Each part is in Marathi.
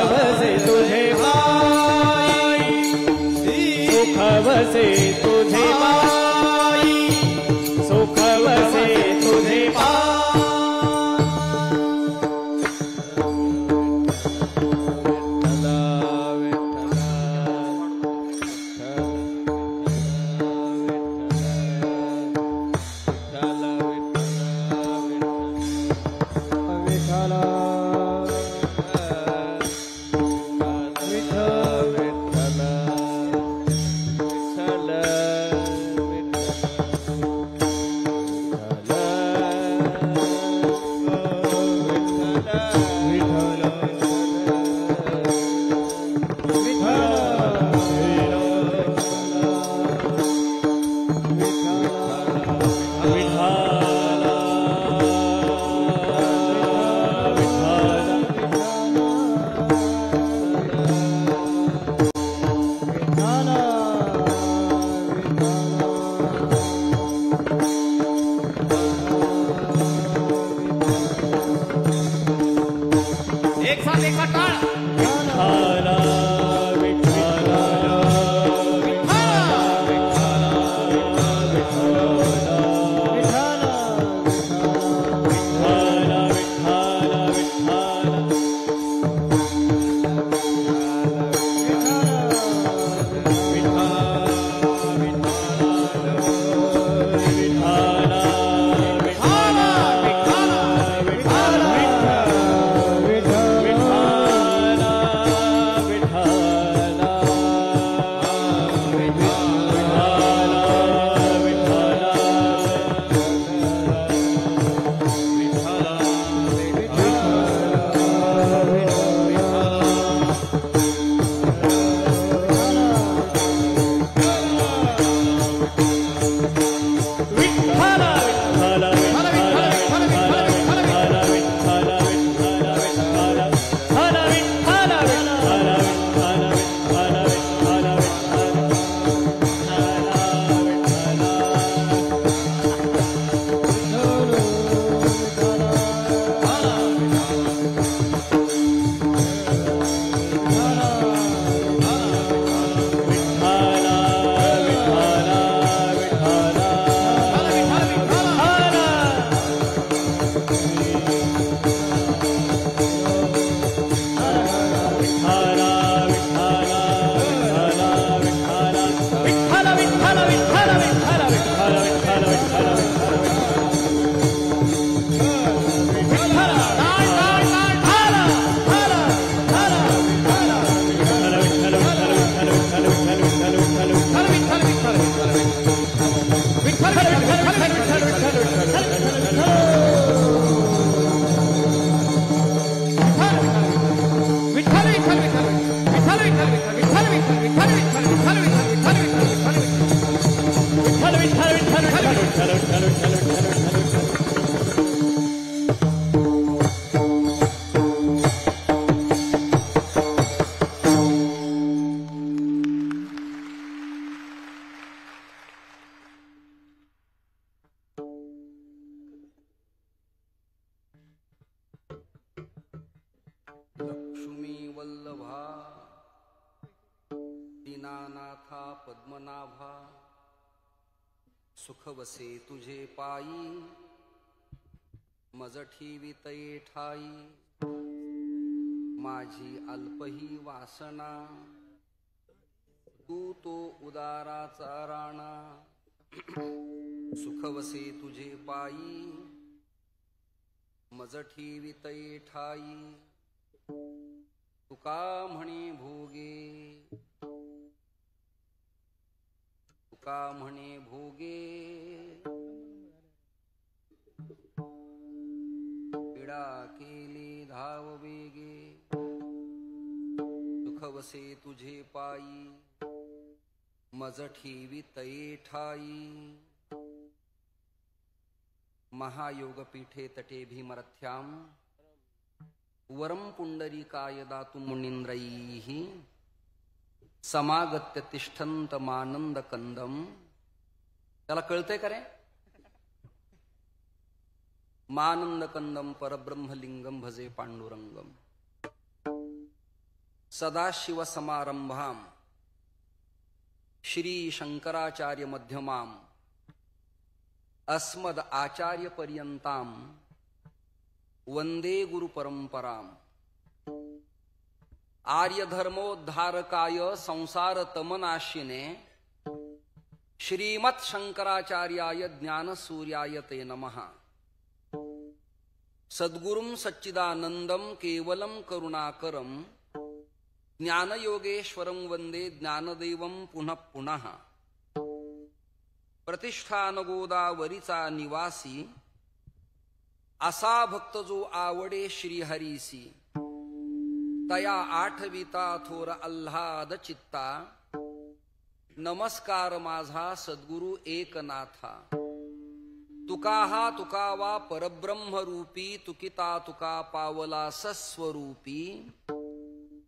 वसे तुझे पाई, सुख वसे तुझे पाई, सुख वसे तुझे पाई। लक्ष्मी वल्लभा दीनानाथा पद्मनाभा, सुख वसे तुझे पायी, मज ठेवितये ठाई। माझी अल्पही वासना, तू तो उदाराचा राणा। सुख वसे तुझे पायी, मज ठेवितये ठाई। तुका म्हणे भोगे, तुका म्हणे भोगे, पीडा केली धाव वेगे। सुख वसे तुझे पायी, मज ठेवितये ठाई। महायोगपीठे तटे भीमरथ्याम, वरम पुंडरीकाय दातु मुनींद्रैः। समागत्य तिष्ठन्तमानंद कंदम। त्याला कळतंय का रे? मानंदकंदम परब्रह्मलिंगम भजे पांडुरंगम सदाशिवसमारंभाम श्री शंकराचार्य मध्यमाम अस्मद आचार्य पर्यंताम वंदे गुरु परंपराम आर्य धर्मोद्धारकाय संसार तमनाशिने श्रीमत् शंकराचार्याय ज्ञान सूर्याय ते नमः। सद्गुरुं सच्चिदानंदम केवलम करुणाकरम ज्ञानयोगेश्वरं वंदे ज्ञानदेवं पुनः पुनः। प्रतिष्ठान गोदावरीचा निवासी असा भक्त जो आवडे श्रीहरीसी तया आठविता थोर आल्हाद चित्ता नमस्कार माझा सद्गुरु एकनाथा। तुका हा तुकावा परब्रह्म रूपी तुकिता तुका पावला सस्वरूपी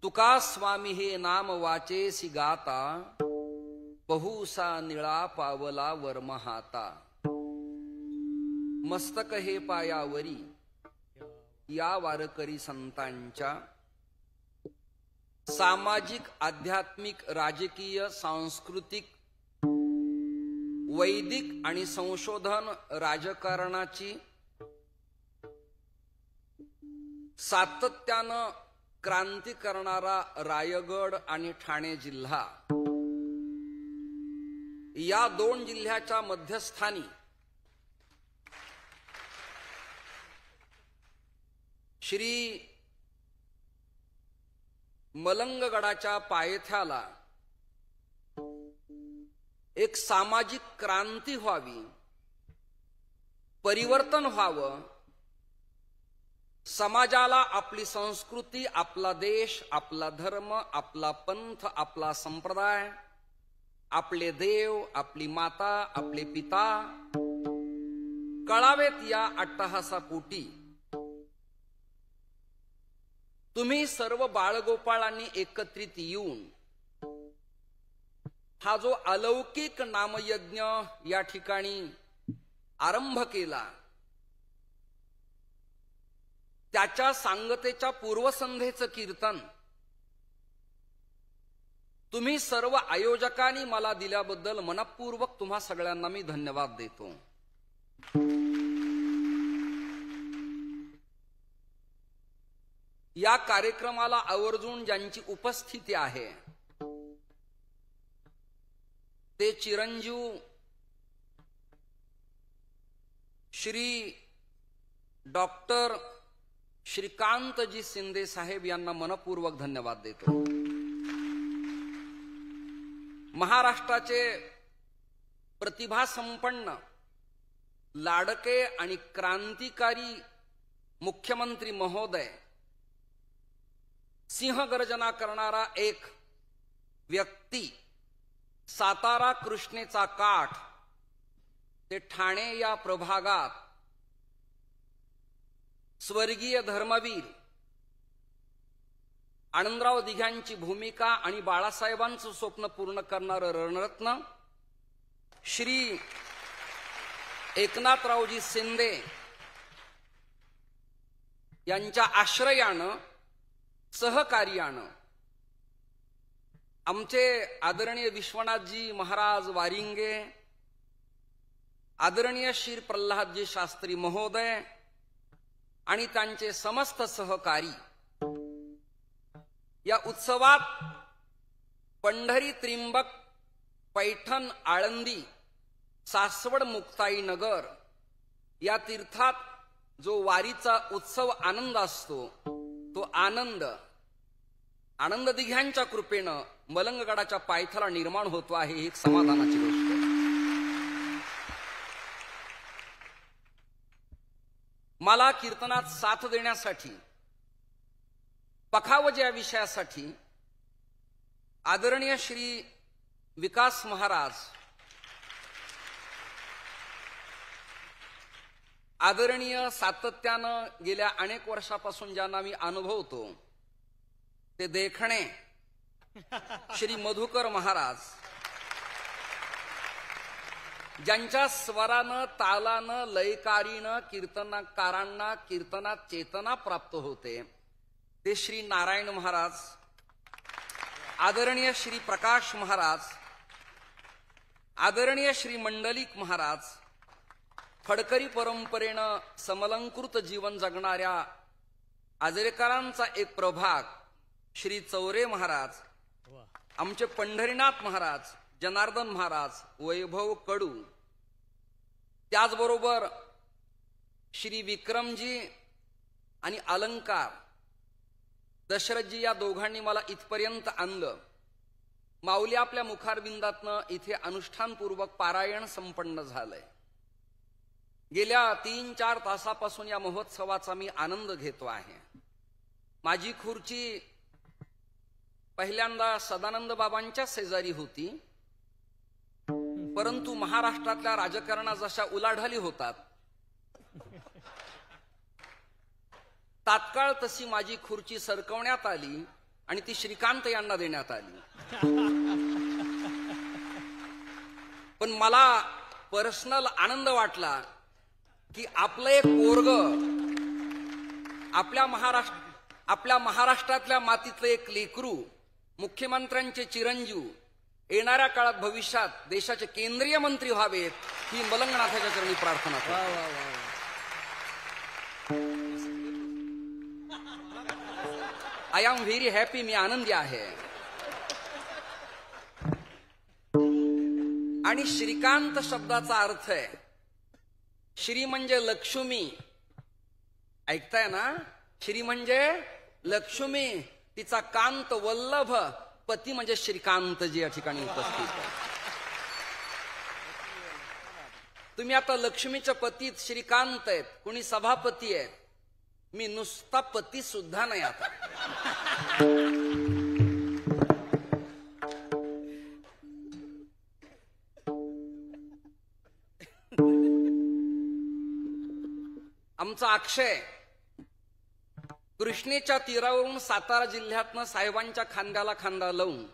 तुका स्वामी हे नाम वाचेसी गाता बहुसा निळा पावला वर्महाता। मस्तक हे पायावरी या वारकरी संतांच्या सामाजिक आध्यात्मिक राजकीय सांस्कृतिक वैदिक आणि संशोधन राजकारणाची सातत्यानं क्रांती करणारा रायगड आणि ठाणे जिल्हा या दोन जिल्ह्याच्या मध्यस्थानी श्री मलंगगडाच्या पायथ्याला एक सामाजिक क्रांती व्हावी, परिवर्तन व्हावं, समाजाला आपली संस्कृती, आपला देश, आपला धर्म, आपला पंथ, आपला संप्रदाय, आपले देव, आपली माता, आपले पिता कळावेत या अट्टहासापोटी तुम्ही सर्व बाळगोपाळांनी एकत्रित येऊन हा जो अलौकिक नामयज्ञ या ठिकाणी आरंभ केला त्याच्या सांगतेच्या पूर्वसंध्येचं कीर्तन तुम्ही सर्व आयोजकांनी मला दिल्याबद्दल मनपूर्वक तुम्हा सगळ्यांना मी धन्यवाद देतो। या कार्यक्रमाला आवर्जून ज्यांची उपस्थिती आहे ते चिरंजीव श्री डॉक्टर श्रीकांतजी शिंदे साहेब यांना मनपूर्वक धन्यवाद देतो। महाराष्ट्राचे प्रतिभासंपन्न लाडके आणि क्रांतिकारी मुख्यमंत्री महोदय, सिंहगर्जना करणारा एक व्यक्ती, सातारा कृष्णेचा काठ ते ठाणे या प्रभागात स्वर्गीय धर्मवीर आनंदराव दिघ्यांची भूमिका आणि बाळासाहेबांचं स्वप्न पूर्ण करणारं रणरत्न श्री एकनाथरावजी शिंदे यांच्या आश्रयानं सहकार्यानं आमचे आदरणीय विश्वनाथजी महाराज वारिंगे, आदरणीय श्री प्रल्हादजी शास्त्री महोदय आणि त्यांचे समस्त सहकारी या उत्सवात पंढरी, त्रिंबक, पैठण, आळंदी, सासवड, मुक्ताई नगर या तीर्थात जो वारीचा उत्सव आनंद असतो तो आनंद दिघ्यांच्या कृपेनं मलंगगडाच्या पायथ्याला निर्माण होतो आहे, ही एक समाधानाची गोष्ट आहे। मला कीर्तनात साथ देण्यासाठी पखावज या विषयासाठी आदरणीय श्री विकास महाराज, आदरणीय सातत्यानं गेल्या अनेक वर्षापासून ज्यांना मी अनुभवतो ते देखणे श्री मधुकर महाराज, ज्यांच्या स्वरानं तालानं लयकारीनं कीर्तनकारांना कीर्तनात चेतना प्राप्त होते ते श्री नारायण महाराज, आदरणीय श्री प्रकाश महाराज, आदरणीय श्री मंडलिक महाराज, फडकरी परंपरेनं समलंकृत जीवन जगणाऱ्या आजरेकरांचा एक प्रभाग श्री चौरे महाराज, आमचे पंढरीनाथ महाराज, जनार्दन महाराज, वैभव कडू, त्याचबरोबर श्री विक्रमजी आणि अलंकार, दशरथजी या दोघांनी मला इथपर्यंत आणलं. माऊली आपल्या मुखारबिंदातनं इथे अनुष्ठानपूर्वक पारायण संपन्न झालंय. गेल्या 3-4 तासापासून या महोत्सवाचा मी आनंद घेतो आहे. माझी खुर्ची पहिल्यांदा सदानंद बाबांच्या शेजारी होती, परंतु महाराष्ट्रातल्या राजकारणात जशा उलाढाली होतात तात्काळ तशी माझी खुर्ची सरकवण्यात आली आणि ती श्रीकांत यांना देण्यात आली. पण मला पर्सनल आनंद वाटला की आपलं एक पोरग, आपल्या महाराष्ट्रातल्या मातीतलं एक लेकरू, मुख्यमंत्र्यांचे चिरंजीव, येणाऱ्या काळात भविष्यात देशाचे केंद्रीय मंत्री व्हावेत ही मलंगनाथाच्या चरणी प्रार्थना करतो. I am very happy. मी आनंदी आहे. आणि श्रीकांत शब्दाचा अर्थ आहे, श्री म्हणजे लक्ष्मी. ऐकताय ना? श्री म्हणजे लक्ष्मी, तिचा कांत वल्लभ, पती म्हणजे श्रीकांतजी या ठिकाणी उपस्थित आहे. तुम्ही आता लक्ष्मीच्या पतीत श्रीकांत आहेत, कुणी सभापती आहेत. मी नुसता पती सुद्धा नाही आता. आमचा अक्षय कृष्णेच्या तीरावरून सातारा जिल्ह्यातनं साहेबांच्या खांद्याला खांदा लावून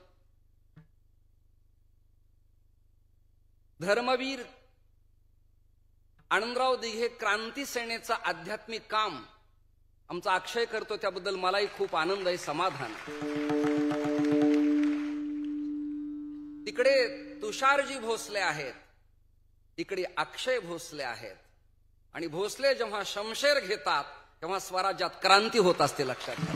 धर्मवीर आनंदराव दिघे क्रांती सेनेचं आध्यात्मिक काम आमचा अक्षय करतो, त्याबद्दल मलाही खूप आनंद आहे, समाधान. तिकडे तुषारजी भोसले आहेत, तिकडे अक्षय भोसले आहेत. आणि भोसले जेव्हा शमशेर घेतात तेव्हा स्वराज्यात क्रांती होत असते, लक्षात घ्या.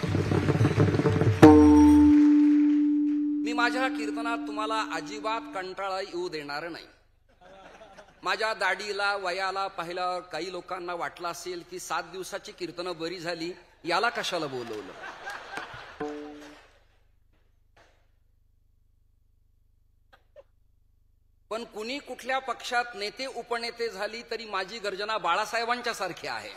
मी माझ्या कीर्तनात तुम्हाला अजिबात कंटाळा येऊ देणार नाही. माझ्या दाढीला वयाला पाहिल्यावर काही लोकांना वाटलं असेल की 7 दिवसाची कीर्तनं बरी झाली, याला कशाला बोलवलं. पण कुणी कुठल्या पक्षात नेते उपनेते झाली तरी माझी गर्जना बाळासाहेबांच्या सारखी आहे.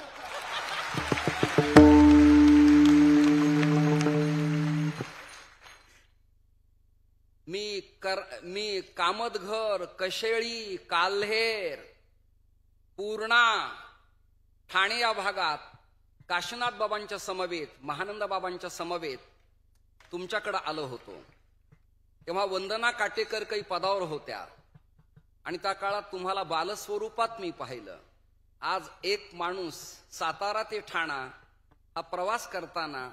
मी कामतघर, कशेळी, काल्हेर, पूर्णा, ठाणे या भागात काशीनाथ बाबांच्या समवेत, महानंद बाबांच्या समवेत तुमच्याकडे आलो होतो. तेव्हा वंदना काटेकर काही पदावर होत्या आणि त्या काळात तुम्हाला बालस्वरूपात मी पाहिलं. आज एक माणूस सातारा ते ठाणा हा प्रवास करताना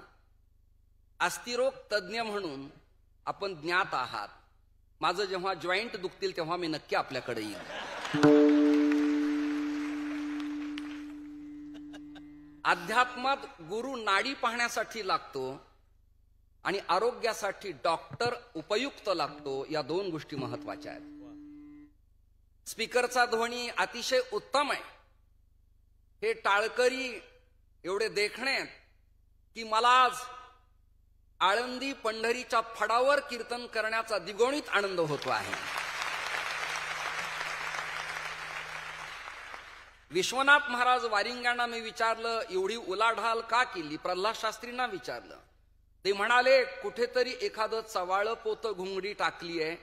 अस्थिरोग तज्ज्ञ म्हणून आपण ज्ञात आहात. माझं जेव्हा जॉईंट दुखतील तेव्हा मी नक्की आपल्याकडे येईल. अध्यात्मात गुरु नाडी पाहण्यासाठी लागतो आणि आरोग्यासाठी डॉक्टर उपयुक्त लागतो. या 2 गोष्टी महत्वाच्या आहेत. स्पीकरचा ध्वनी अतिशय उत्तम आहे. हे टाळकरी एवढे देखणे की मला आज आळंदी पंढरीच्या फडावर कीर्तन करण्याचा द्विगुणित आनंद होतो आहे. विश्वनाथ महाराज वारिंग्यांना मी विचारलं, एवढी उलाढाल का केली? प्रल्हाद शास्त्रींना विचारलं. ते म्हणाले, कुठेतरी एखादं चवाळ पोत घुंगडी टाकली आहे,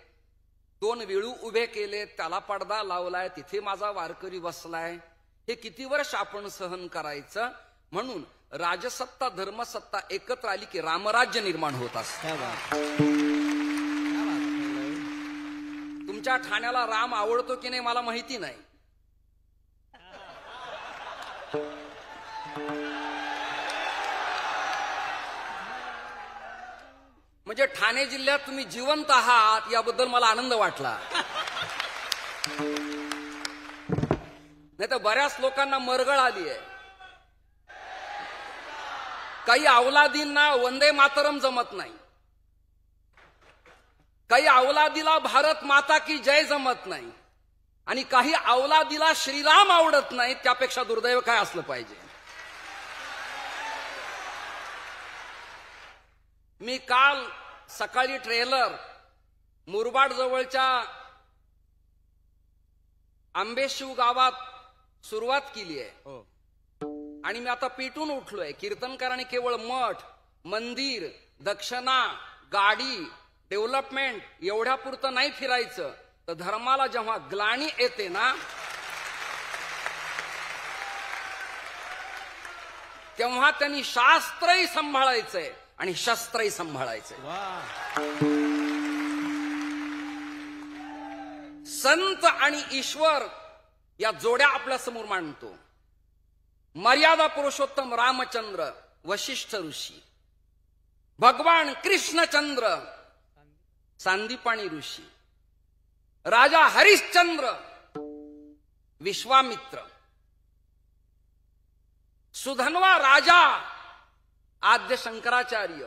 2 वेळू उभे केले, त्याला पडदा लावलाय, तिथे माझा वारकरी बसलाय, हे किती वर्ष आपण सहन करायचं? म्हणून राजसत्ता धर्मसत्ता एकत्र आली की रामराज्य निर्माण होत असतं. तुमच्या ठाण्याला राम आवडतो की नाही मला माहिती नाही. म्हणजे ठाणे जिल्ह्यात तुम्ही जिवंत आहात याबद्दल मला आनंद वाटला. नाही तर बऱ्याच लोकांना मरगळ आली आहे. काही अवलादींना वंदे मातरम जमत नाही, काही अवलादीला भारत माता की जय जमत नाही, आणि काही अवलादीला श्रीराम आवडत नाही. त्यापेक्षा दुर्दैव काय असलं पाहिजे. मी काल सकाळी ट्रेलर मुरबाड जवळच्या आंबेशिव गावात सुरुवात केली आहे. आणि मी आता पेटून उठलोय. कीर्तनकारांनी केवळ मठ, मंदिर, दक्षिणा, गाडी, डेव्हलपमेंट एवढ्या पुरतं नाही फिरायचं, तर धर्माला जेव्हा ग्लानी येते ना तेव्हा त्यांनी शास्त्रही सांभाळायचंय आणि शस्त्रही सांभाळायचंय. संत आणि ईश्वर या जोड्या आपल्या समोर मांडतो. मर्यादा पुरुषोत्तम रामचंद्र, वशिष्ठ ऋषी, भगवान कृष्णचंद्र, सांदीपाणी ऋषी, राजा हरिश्चंद्र, विश्वामित्र, सुधन्वा राजा आद्य शंकराचार्य,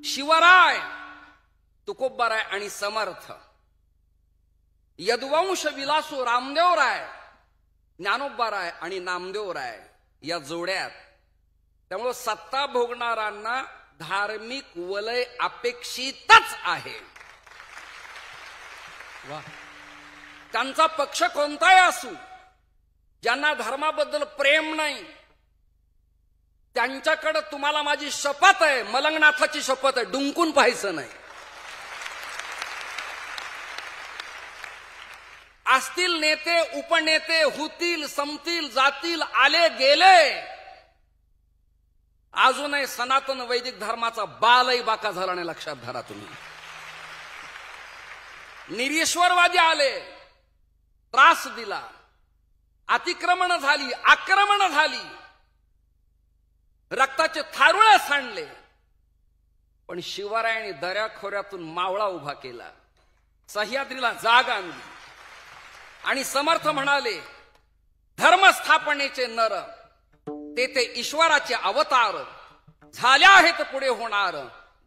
शिवराय, तुकोबाराय आणि समर्थ, यदुवंश विलासू रामदेवराय, ज्ञानोबाराय आणि नामदेवराय या जोड्यात. त्यामुळे सत्ता भोगणाऱ्यांना धार्मिक वलय अपेक्षितच आहे. त्यांचा पक्ष कोणताही असू, ज्यांना धर्माबद्दल प्रेम नाही त्यांच्याकडे तुम्हाला माझी शपथ आहे, मलंगनाथाची शपथ आहे, डुंकून पाहायचं नाही. असतील नेते, उपनेते, होतील, संपतील, जातील, आले गेले, अजूनही सनातन वैदिक धर्माचा बालही बाका झाला नाही. लक्षात धरा तुम्ही. निरीश्वरवादी आले, त्रास दिला, अतिक्रमण झाली, आक्रमण झाली, रक्ताचे थारुळे सांडले, पण शिवरायांनी दऱ्याखोऱ्यातून मावळा उभा केला, सह्याद्रीला जाग आणली आणि समर्थ म्हणाले, धर्मस्थापनेचे नर तेथे ईश्वराचे अवतार झाले आहेत पुढे होणार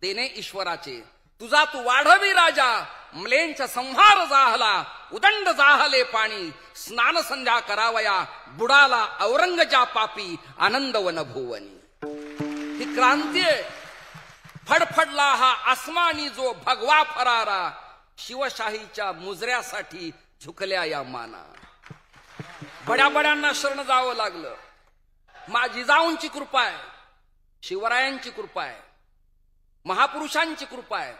देणे ईश्वराचे. तुझा तू वाढवी राजा, म्लेंच्या संहार जाहला, उदंड जाहले पाणी, स्नान संध्या करावया, बुडाला औरंगजा पापी, आनंद वन भुवनी. ही क्रांती आहे. फडफडला हा आसमानी जो भगवा फरारा, शिवशाहीच्या मुजऱ्यासाठी झुकल्या या माना. बड्या बड्यांना शरण जावं लागलं. माझी जिजाऊंची कृपा आहे, शिवरायांची कृपा आहे, महापुरुषांची कृपा आहे,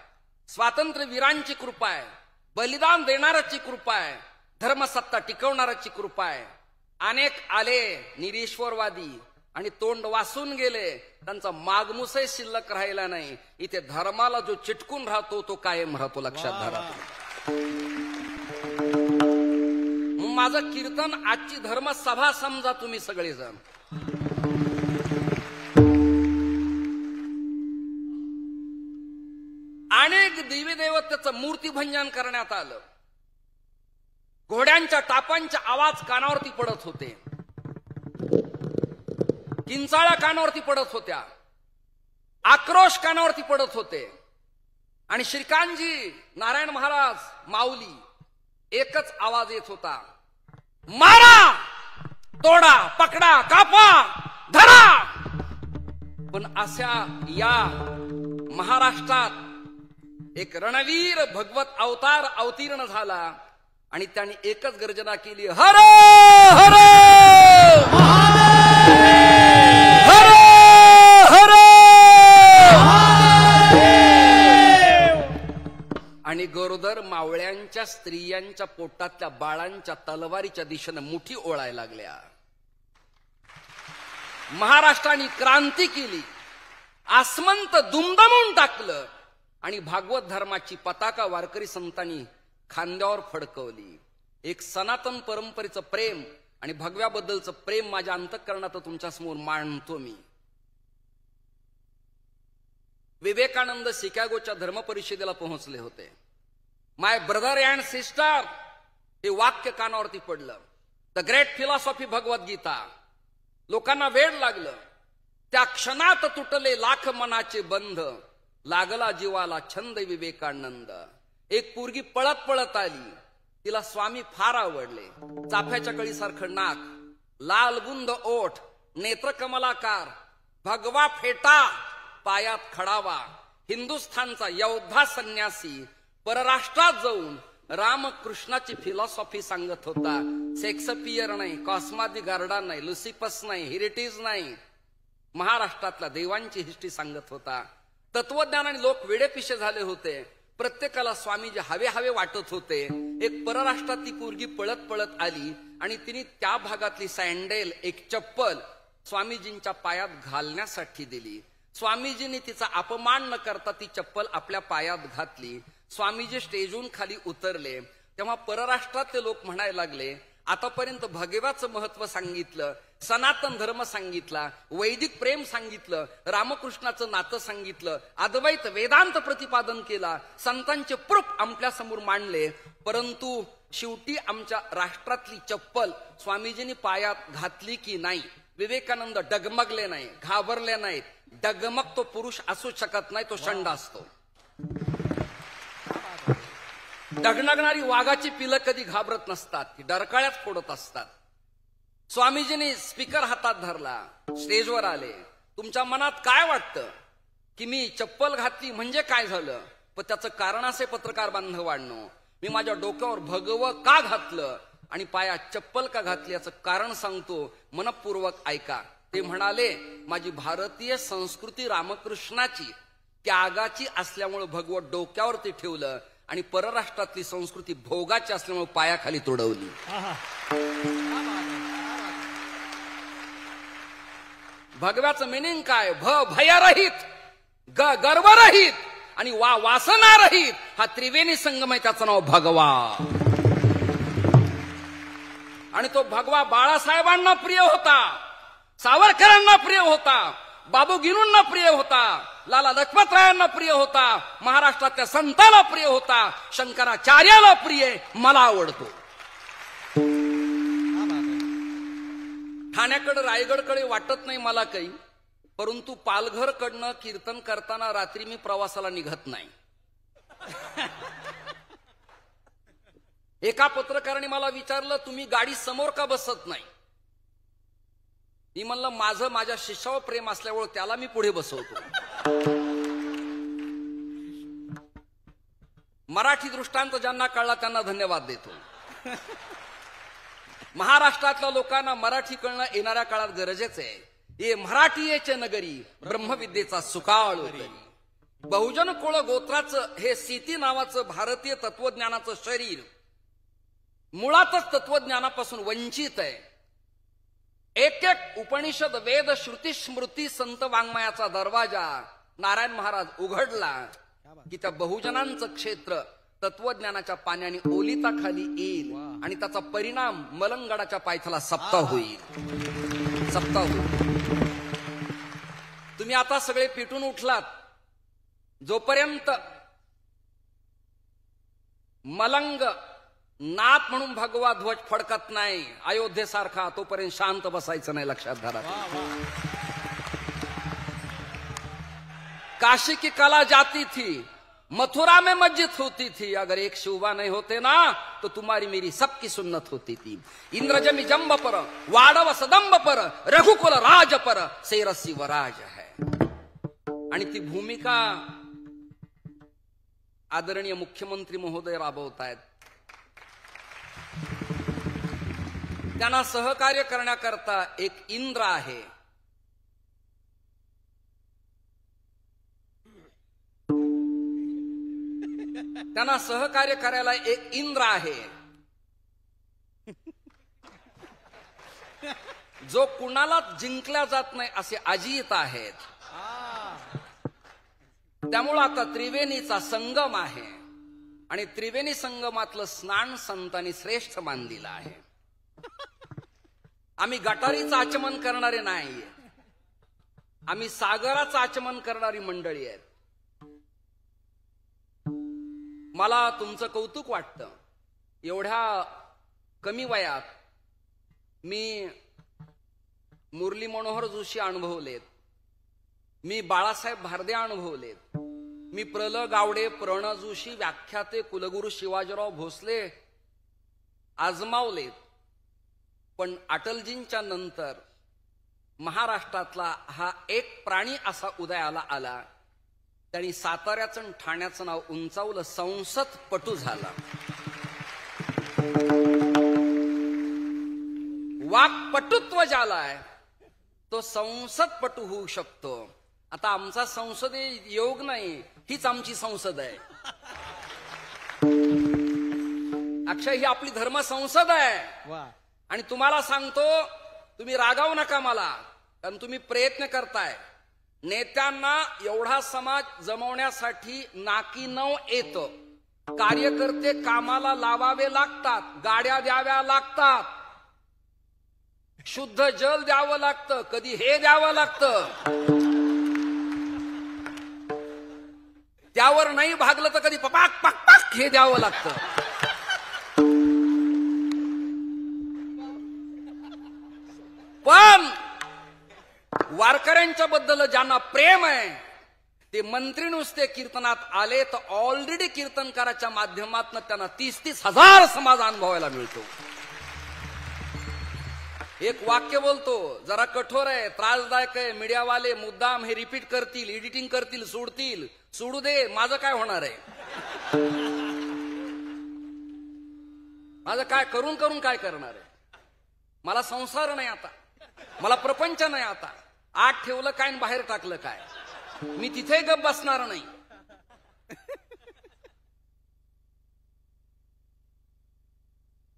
स्वातंत्र्यवीरांची कृपा आहे, बलिदान देणाऱ्याची कृपा आहे, धर्मसत्ता टिकवणाऱ्याची कृपा आहे. अनेक आले निरीश्वरवादी आणि तोंड वासून गेले, त्यांचा मागमुसही शिल्लक राहिला नाही. इथे धर्माला जो चिटकून राहतो तो कायम राहतो. लक्षात धरा. माझं कीर्तन आजची धर्मसभा समजा तुम्ही सगळेजण. अनेक देवी देवतेचं मूर्तीभंजन करण्यात आलं. घोड्यांच्या टापांचे आवाज कानावरती पडत होते, किंचाळ्या कानावरती पडत होत्या, आक्रोश कानावरती पडत होते. आणि श्रीकांतजी, नारायण महाराज, माऊली, एकच आवाज येत होता, मारा, तोडा, पकडा, कापा, धरा. पण अशा या महाराष्ट्रात एक रणवीर भगवत अवतार अवतीर्ण झाला आणि त्यांनी एकच गर्जना केली, हर हर हर हर. आणि गरोदर मावळ्यांच्या, स्त्रियांच्या पोटातल्या बाळांच्या तलवारीच्या दिशेने मुठी ओळायला लागल्या. महाराष्ट्राने क्रांती केली, आसमंत दुमदमून टाकलं. आणि भागवत धर्माची पताका वारकरी संतांनी खांद्यावर फडकवली. एक सनातन परंपरेचं प्रेम आणि भगव्याबद्दलचं प्रेम माझ्या अंतःकरणात तुमच्या समोर मांडतो मी. विवेकानंद शिकागोच्या धर्म परिषदेला पोहोचले होते. माय ब्रदर अँड सिस्टर हे वाक्य कानावरती पडलं. The great philosophy Bhagavad Gita. लोकांना वेळ लागलं. त्या क्षणात तुटले लाख मनाचे बंध, लागला जीवाला छंद विवेकानंद. एक पोरगी पळत पळत आली. तिला स्वामी फार आवडले. चाफ्याच्या कळीसारखं नाक, लाल बुंद ओठ, नेत्रकमलाकार, भगवा फेटा, पायात खडावा. हिंदुस्थानचा योद्धा संन्यासी परराष्ट्रात जाऊन रामकृष्णाची फिलॉसॉफी सांगत होता. शेक्सपियर नाही, कॉस्मा दी गार्डा नाही, लुसिफस नाही, हेरिटेज नाही, महाराष्ट्रातल्या देवांची हिस्ट्री सांगत होता. तत्वज्ञानाने लोक वेडेपिशे झाले होते. प्रत्येकाला स्वामीजी हवे हवे वाटत होते. एक परराष्ट्रातली पोरगी पळत पळत आली आणि तिने त्या भागातली सँडेल, एक चप्पल स्वामीजींच्या पायात घालण्यासाठी दिली. स्वामीजींनी तिचा अपमान न करता ती चप्पल आपल्या पायात घातली. स्वामीजी स्टेजहून खाली उतरले तेव्हा परराष्ट्रातले लोक म्हणायला लागले, आतापर्यंत भगवाचं महत्व सांगितलं, सनातन धर्म सांगितला, वैदिक प्रेम सांगितलं, रामकृष्णाचं नातं सांगितलं, अद्वैत वेदांत प्रतिपादन केला, संतांचे प्रूफ आपल्या समोर मांडले, परंतु शेवटी आमच्या राष्ट्रातली चप्पल स्वामीजींनी पायात घातली की नाही. विवेकानंद डगमगले नाही, घाबरले नाहीत. डगमग तो पुरुष असू शकत नाही, तो षंड असतो. डगडगणारी वाघाची पिलं कधी घाबरत नसतात, ती डरकाळ्यात फोडत असतात. स्वामीजींनी स्पीकर हातात धरला, स्टेजवर आले. तुमच्या मनात काय वाटतं की मी चप्पल घातली म्हणजे काय झालं? पण त्याचं कारण असे पत्रकार बांधवांनो, मी माझ्या डोक्यावर भगवं का घातलं आणि पायात चप्पल का घातली याचं कारण सांगतो, मनपूर्वक ऐका. ते म्हणाले, माझी भारतीय संस्कृती रामकृष्णाची त्यागाची असल्यामुळे भगवत डोक्यावरती ठेवलं आणि परराष्ट्रातली संस्कृती भोगाची असल्यामुळे पायाखाली तुडवली. भगव्याचं मिनिंग काय? भयरहित, गर्वरहित आणि वासनारहित हा त्रिवेणी संगम आहे, त्याचं नाव भगवा. आणि तो भगवा बाळासाहेबांना प्रिय होता, सावरकरांना प्रिय होता, बाबू गिनूंना प्रिय होता, लाला लजपतरायांना प्रिय होता, महाराष्ट्रातल्या संतांना प्रिय होता, शंकराचार्याला प्रिय, मला आवडतो. ठाण्याकडे रायगडकडे वाटत नाही मला काही, परंतु पालघरकडनं कीर्तन करताना रात्री मी प्रवासाला निघत नाही. एका पत्रकाराने मला विचारलं, तुम्ही गाडी समोर का बसत नाही? मी म्हणलं, माझं माझ्या शिष्यावर प्रेम असल्यामुळे त्याला मी पुढे बसवतो. मराठी दृष्टांत ज्यांना कळला त्यांना धन्यवाद देतो. महाराष्ट्रातल्या लोकांना मराठी कळणं येणाऱ्या काळात गरजेचं आहे. हे मराठीचे नगरी ब्रह्मविद्येचा सुकाळ होतरी. बहुजन कोळ गोत्राचं हे सीती नावाचं भारतीय तत्वज्ञानाचं शरीर मुळातच तत्वज्ञानापासून वंचित आहे. एक एक उपनिषद, वेद, श्रुती, स्मृती, संत वाङ्मयाचा दरवाजा नारायण महाराज उघडला की त्या बहुजनांचं क्षेत्र तत्वज्ञानाच्या पाण्याने ओलिता खाली येईल आणि त्याचा परिणाम मलंगडाच्या पायथ्याला सप्ताह होईल. सप्ताह होईल. तुम्ही आता सगळे पेटून उठलात. जोपर्यंत मलंग नाथ म्हणून भगवा ध्वज फडकत नाही अयोध्येसारखा, तोपर्यंत शांत बसायचं नाही. लक्षात धरा. काशी की कला जाती थी, मथुरा में मस्जिद होती थी, अगर एक शिवबा नहीं होते ना तो तुम्हारी मेरी सबकी सुन्नत होती थी. इंद्रजमी जंब पर, वाड़व सदंब पर, रघुकुल राज पर, सेरसी वराज है. आणि ती भूमिका आदरणीय मुख्यमंत्री महोदय राबवतायत. त्यांना सहकार्य करण्याकरता एक इंद्र आहे. त्यांना सहकार्य करायला एक इंद्र आहे जो कुणाला जिंकला जात नाही असे अजित आहेत. त्यामुळं आता त्रिवेणीचा संगम आहे आणि त्रिवेणी संगमातलं स्नान संतांनी श्रेष्ठ मानलेलं आहे. आम्ही गटारीचं आचमन करणारे नाही, आम्ही सागराचं आचमन करणारी मंडळी आहेत. मला तुमचं कौतुक वाटतं. एवढ्या कमी वयात मी मुरली मनोहर जोशी अनुभवलेत, मी बाळासाहेब भारदे अनुभवलेत, मी प्र.ल. गावडे, प्रण जोशी, व्याख्याते कुलगुरू शिवाजीराव भोसले आजमावलेत. पण अटलजींच्या नंतर महाराष्ट्रातला हा एक प्राणी असा उदयाला आला, त्यांनी साताऱ्याचं आणि ठाण्याचं नाव उंचावलं, संसदपटू झाला. वाक्पटुत्व ज्याला आहे तो संसदपटू होऊ शकतो. आता आमचा संसदीय योग नाही, हीच आमची संसद आहे. अक्षय, ही आपली धर्म संसद आहे. आणि तुम्हाला सांगतो, तुम्ही रागावू नका मला, कारण तुम्ही प्रयत्न करताय. नेत्यांना एवढा समाज जमवण्यासाठी नाकी नऊ येतं. कार्यकर्ते कामाला लावावे लागतात, गाड्या द्याव्या लागतात, शुद्ध जल द्यावं लागतं, कधी हे द्यावं लागतं. त्यावर नाही भागलं तर कधी पपाक पाक पाक हे द्यावं लागतं. पण वारकऱ्यांच्या बद्दल ज्यांना प्रेम आहे ते मंत्री नुसते कीर्तनात आले तर ऑलरेडी कीर्तनकाराच्या माध्यमातून त्यांना 30-30 हजार समाज अनुभवायला मिळतो. एक वाक्य बोलतो, जरा कठोर आहे, त्रासदायक आहे, मीडियावाले मुद्दाम हे रिपीट करतील, एडिटिंग करतील, सोडतील. सोडू दे, माझं काय होणार आहे? माझं काय करून करून काय करणार आहे? मला संसार नाही आता, मला प्रपंच नाही आता. आत ठेवलं काय आणि बाहेर टाकलं काय, मी तिथे गप बसणार नाही.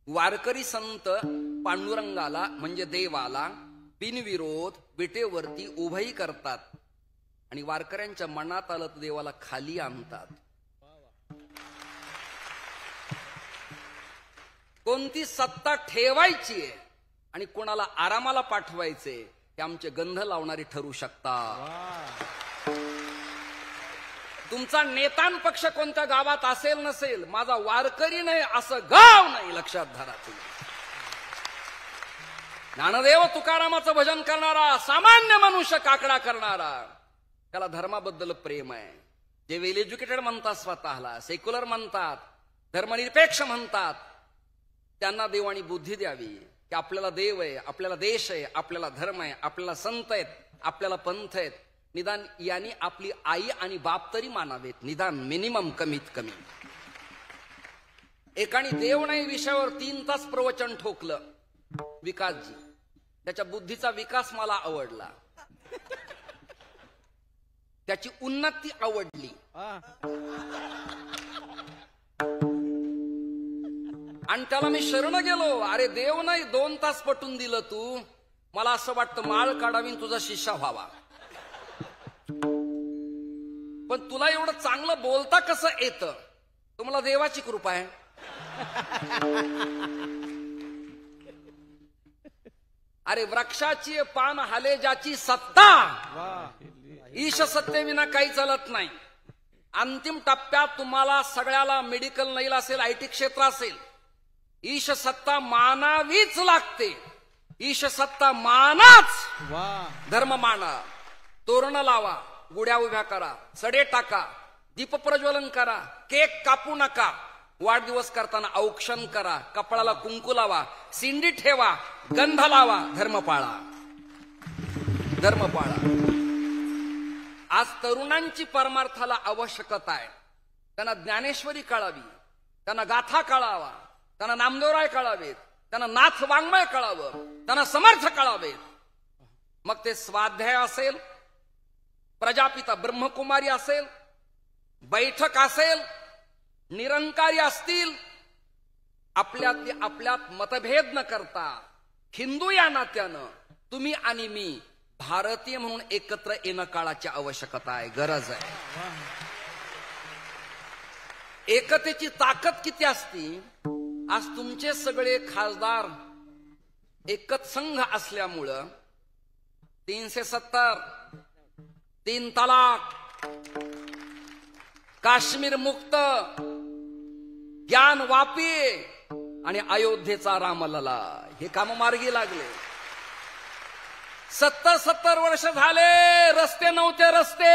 वारकरी संत पांडुरंगाला म्हणजे देवाला बिनविरोध विटेवरती उभंही करतात आणि वारकऱ्यांच्या मनात आलं तर देवाला खाली आणतात. कोणती सत्ता ठेवायची आहे आणि कोणाला आरामाला पाठवायचे हे आमचे गंध लावणारे ठरू शकतात. तुमचा नेतान पक्ष कोणत्या गावात असेल नसेल, माझा वारकरी नाही असं गाव नाही, लक्षात धरा. तुम्ही ज्ञानदेव तुकारामाचं भजन करणारा सामान्य मनुष्य काकडा करणारा, त्याला धर्माबद्दल प्रेम आहे. जे वेल एज्युकेटेड म्हणतात, स्वतःला सेक्युलर म्हणतात, धर्मनिरपेक्ष म्हणतात, त्यांना देवानी बुद्धी द्यावी की आपल्याला देव आहे, आपल्याला देश आहे, आपल्याला धर्म आहे, आपल्याला संत आहेत, आपल्याला पंथ आहेत. निदान यांनी आपली आई आणि बाप तरी मानावेत, निदान मिनिमम कमीत कमी. एकाने देव नाही विषयावर 3 तास प्रवचन ठोकलं, विकासजी. त्याच्या बुद्धीचा विकास मला आवडला, त्याची उन्नती आवडली. आणि त्याला मी शरण गेलो, अरे देव नाही 2 तास पटून दिलं तू, मला असं वाटतं माळ काढावी तुझा शिष्य व्हावा. पण तुला एवढं चांगलं बोलता कसं येतं? तुम्हाला देवाची कृपा आहे. अरे वृक्षाची पान हाले ज्याची सत्ता, ईश सत्तेविना काही चालत नाही. अंतिम टप्प्यात तुम्हाला सगळ्याला मेडिकल नाही असेल, आयटी क्षेत्र असेल, ईश सत्ता मानावीच लागते. ईश सत्ता मानाच, धर्म माना. तोरण लावा, गुड्या उभ्या करा, सडे टाका, दीप प्रज्वलन करा, केक कापू नका, वाढदिवस करताना औक्षण करा, कपडाला कुंकू लावा, सिंडी ठेवा, गंध लावा, धर्म पाळा. धर्म पाळा. आज तरुणांची परमार्थाला आवश्यकता आहे. त्यांना ज्ञानेश्वरी कळावी, त्यांना गाथा कळावा, त्यांना नामदेवराय कळावेत, त्यांना नाथ वाङ्मय कळावं, त्यांना समर्थ कळावेत. मग ते स्वाध्याय असेल, प्रजापिता ब्रह्मकुमारी असेल, बैठक असेल, निरंकारी असतील, आपल्यात मतभेद न करता हिंदू या नात्यानं तुम्ही आणि मी भारतीय म्हणून एकत्र येणं काळाची आवश्यकता आहे, गरज आहे. एकतेची ताकद किती असती. आज तुमचे सगळे खासदार एकच संघ असल्यामुळं 370, 3 तलाक, काश्मीर मुक्त, ज्ञान वापी आणि अयोध्येचा रामलला हे काम मार्गी लागले. 70 वर्ष झाले रस्ते नव्हते. रस्ते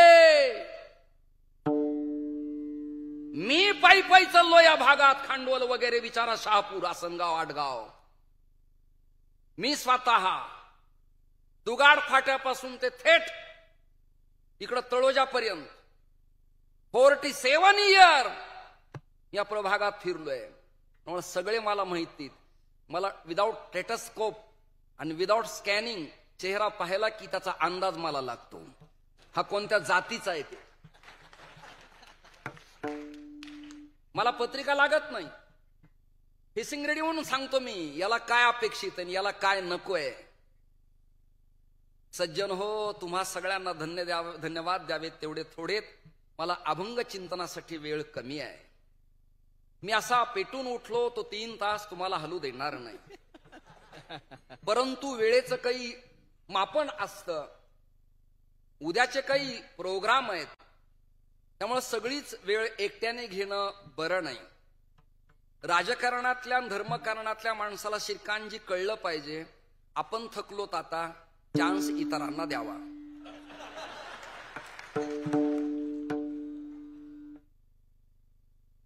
मी पायी चाललो या भागात, खांडवल वगैरे, विचारा शहापूर, आसनगाव, आटगाव. मी स्वतः दुगाड फाट्यापासून ते थेट इकडं तळोजापर्यंत 47 इयर या प्रभागात फिरलोय. त्यामुळे सगळे मला माहितीत. मला विदाऊट स्टेटस्कोप आणि विदाऊट स्कॅनिंग चेहरा पाहिला की त्याचा अंदाज मला लागतो, हा कोणत्या जातीचा आहे ते. मला पत्रिका लागत नाही. फिशिंग रेडी म्हणून सांगतो मी, याला काय अपेक्षित आहे, याला काय नकोय. सज्जन हो, तुम्हा सगळ्यांना धन्यवाद द्यावेत तेवढे थोडेत. मला अभंग चिंतनासाठी वेळ कमी आहे. मी असा पेटून उठलो तो 3 तास तुम्हाला हलू देणार नाही. परंतु वेळेचं काही मापन असतं. उद्याचे काही प्रोग्राम आहेत, त्यामुळे सगळीच वेळ एकट्याने घेणं बरं नाही. राजकारणातल्या धर्मकारणातल्या माणसाला शिरकांजी कळलं पाहिजे. आपण थकलोत, आता चान्स इतरांना द्यावा.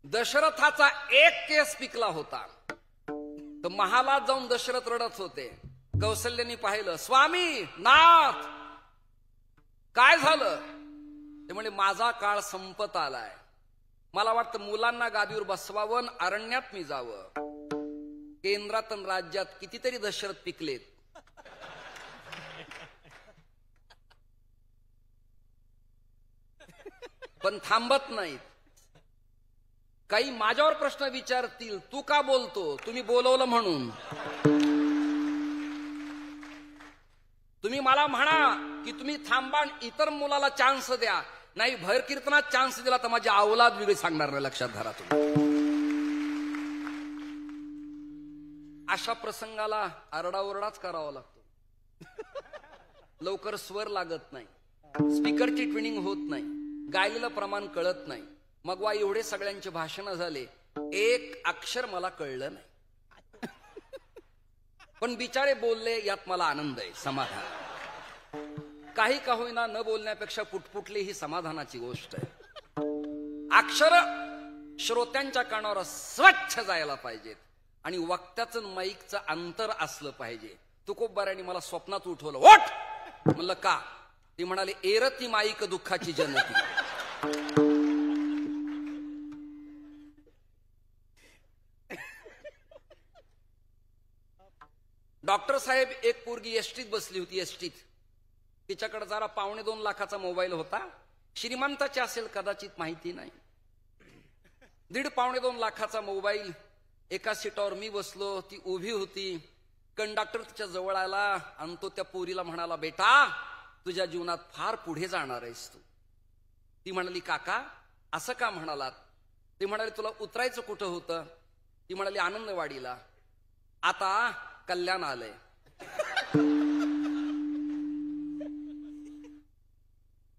दशरथाचा एक केस पिकला होता. तर महालात जाऊन दशरथ रडत होते. कौशल्याने पाहिलं, स्वामी नाथ काय झालं. ते म्हणजे माझा काळ संपत आलाय. मला वाटतं मुलांना गादीवर बसवावं, अरण्यात मी जावं. केंद्रात आणि राज्यात कितीतरी दशरथ पिकलेत. पण थांबत नाहीत. काही माझ्यावर प्रश्न विचारतील, तू का बोलतो. तुम्ही बोलवलं म्हणून. तुम्ही मला म्हणा की तुम्ही थांबा, इतर मुलाला चान्स द्या. नाही, भर कीर्तनात चान्स दिला तर माझी अवलाद वेगळी सांगणार नाही, लक्षात धरा तुम्ही. अशा प्रसंगाला आरडाओरडाच करावा लागतो. लवकर स्वर लागत नाही, स्पीकरची ट्विनिंग होत नाही, गायलेलं प्रमाण कळत नाही. मग वा एवढे सगळ्यांचे भाषण झाले, एक अक्षर मला कळलं नाही. पण बिचारे बोलले, यात मला आनंद आहे, समाधान. काही का होईना, न बोलण्यापेक्षा पुटपुटले ही समाधानाची गोष्ट आहे. अक्षर श्रोत्यांच्या कानावर स्वच्छ जायला पाहिजेत आणि वक्त्याचं माईकचं अंतर असलं पाहिजे. तुकोबारांनी मला स्वप्नात उठवलं, ओठ म्हणलं का. ती म्हणाले, एरती माईक दुःखाची जनती. डॉक्टर साहेब, एक पोरगी एसटीत बसली होती. एसटीत तिच्याकडे जरा 2.25 लाखाचा मोबाईल होता. श्रीमंताची असेल कदाचित, माहिती नाही. 1.5-2 लाखाचा मोबाईल. एका सीटावर मी बसलो, ती उभी होती. कंडक्टर तिच्या जवळ आला आणि तो त्या पोरीला म्हणाला, बेटा तुझ्या जीवनात फार पुढे जाणार आहेस तू. ती म्हणाली, काका असं का म्हणालात. ती म्हणाली, तुला उतरायचं कुठं होतं. ती म्हणाली, आनंदवाडीला. आता कल्याण आलंय.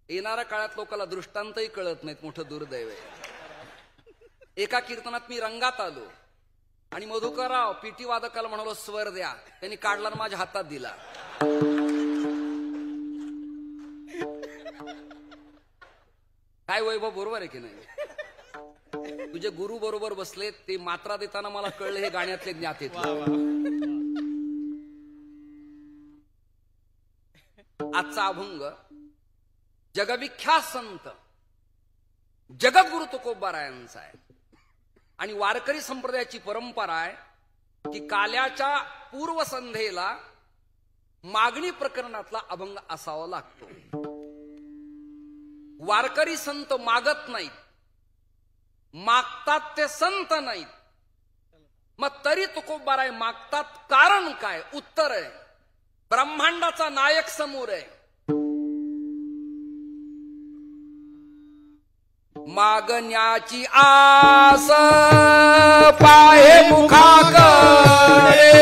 येणाऱ्या काळात लोकांना दृष्टांतही कळत नाहीत, मोठं दुर्दैव आहे. एका कीर्तनात मी रंगात आलो आणि मधुकरराव पीटी वादकाला म्हणालो, स्वर द्या. त्यांनी काढला आणि माझ्या हातात दिला. काय वैभव, बरोबर आहे की नाही. तुझे गुरु बरोबर बसलेत, ते मात्रा देताना मला कळलं हे गाण्यातले ज्ञातेत. आजचा अभंग जगविख्यात संत जगद्गुरु तुकोबारायांचा आहे. आणि वारकरी संप्रदायाची परंपरा आहे की काल्याच्या पूर्वसंध्येला मागणी प्रकरणातला अभंग असावा लागतो. वारकरी संत मागत नाहीत, मागतात ते संत नाहीत. मग तरी तुकोबाराय मागतात, कारण काय. उत्तर आहे, ब्रह्मांडाचा नायक समोर आहे. मागण्याची आस पाहे मुखाकडे,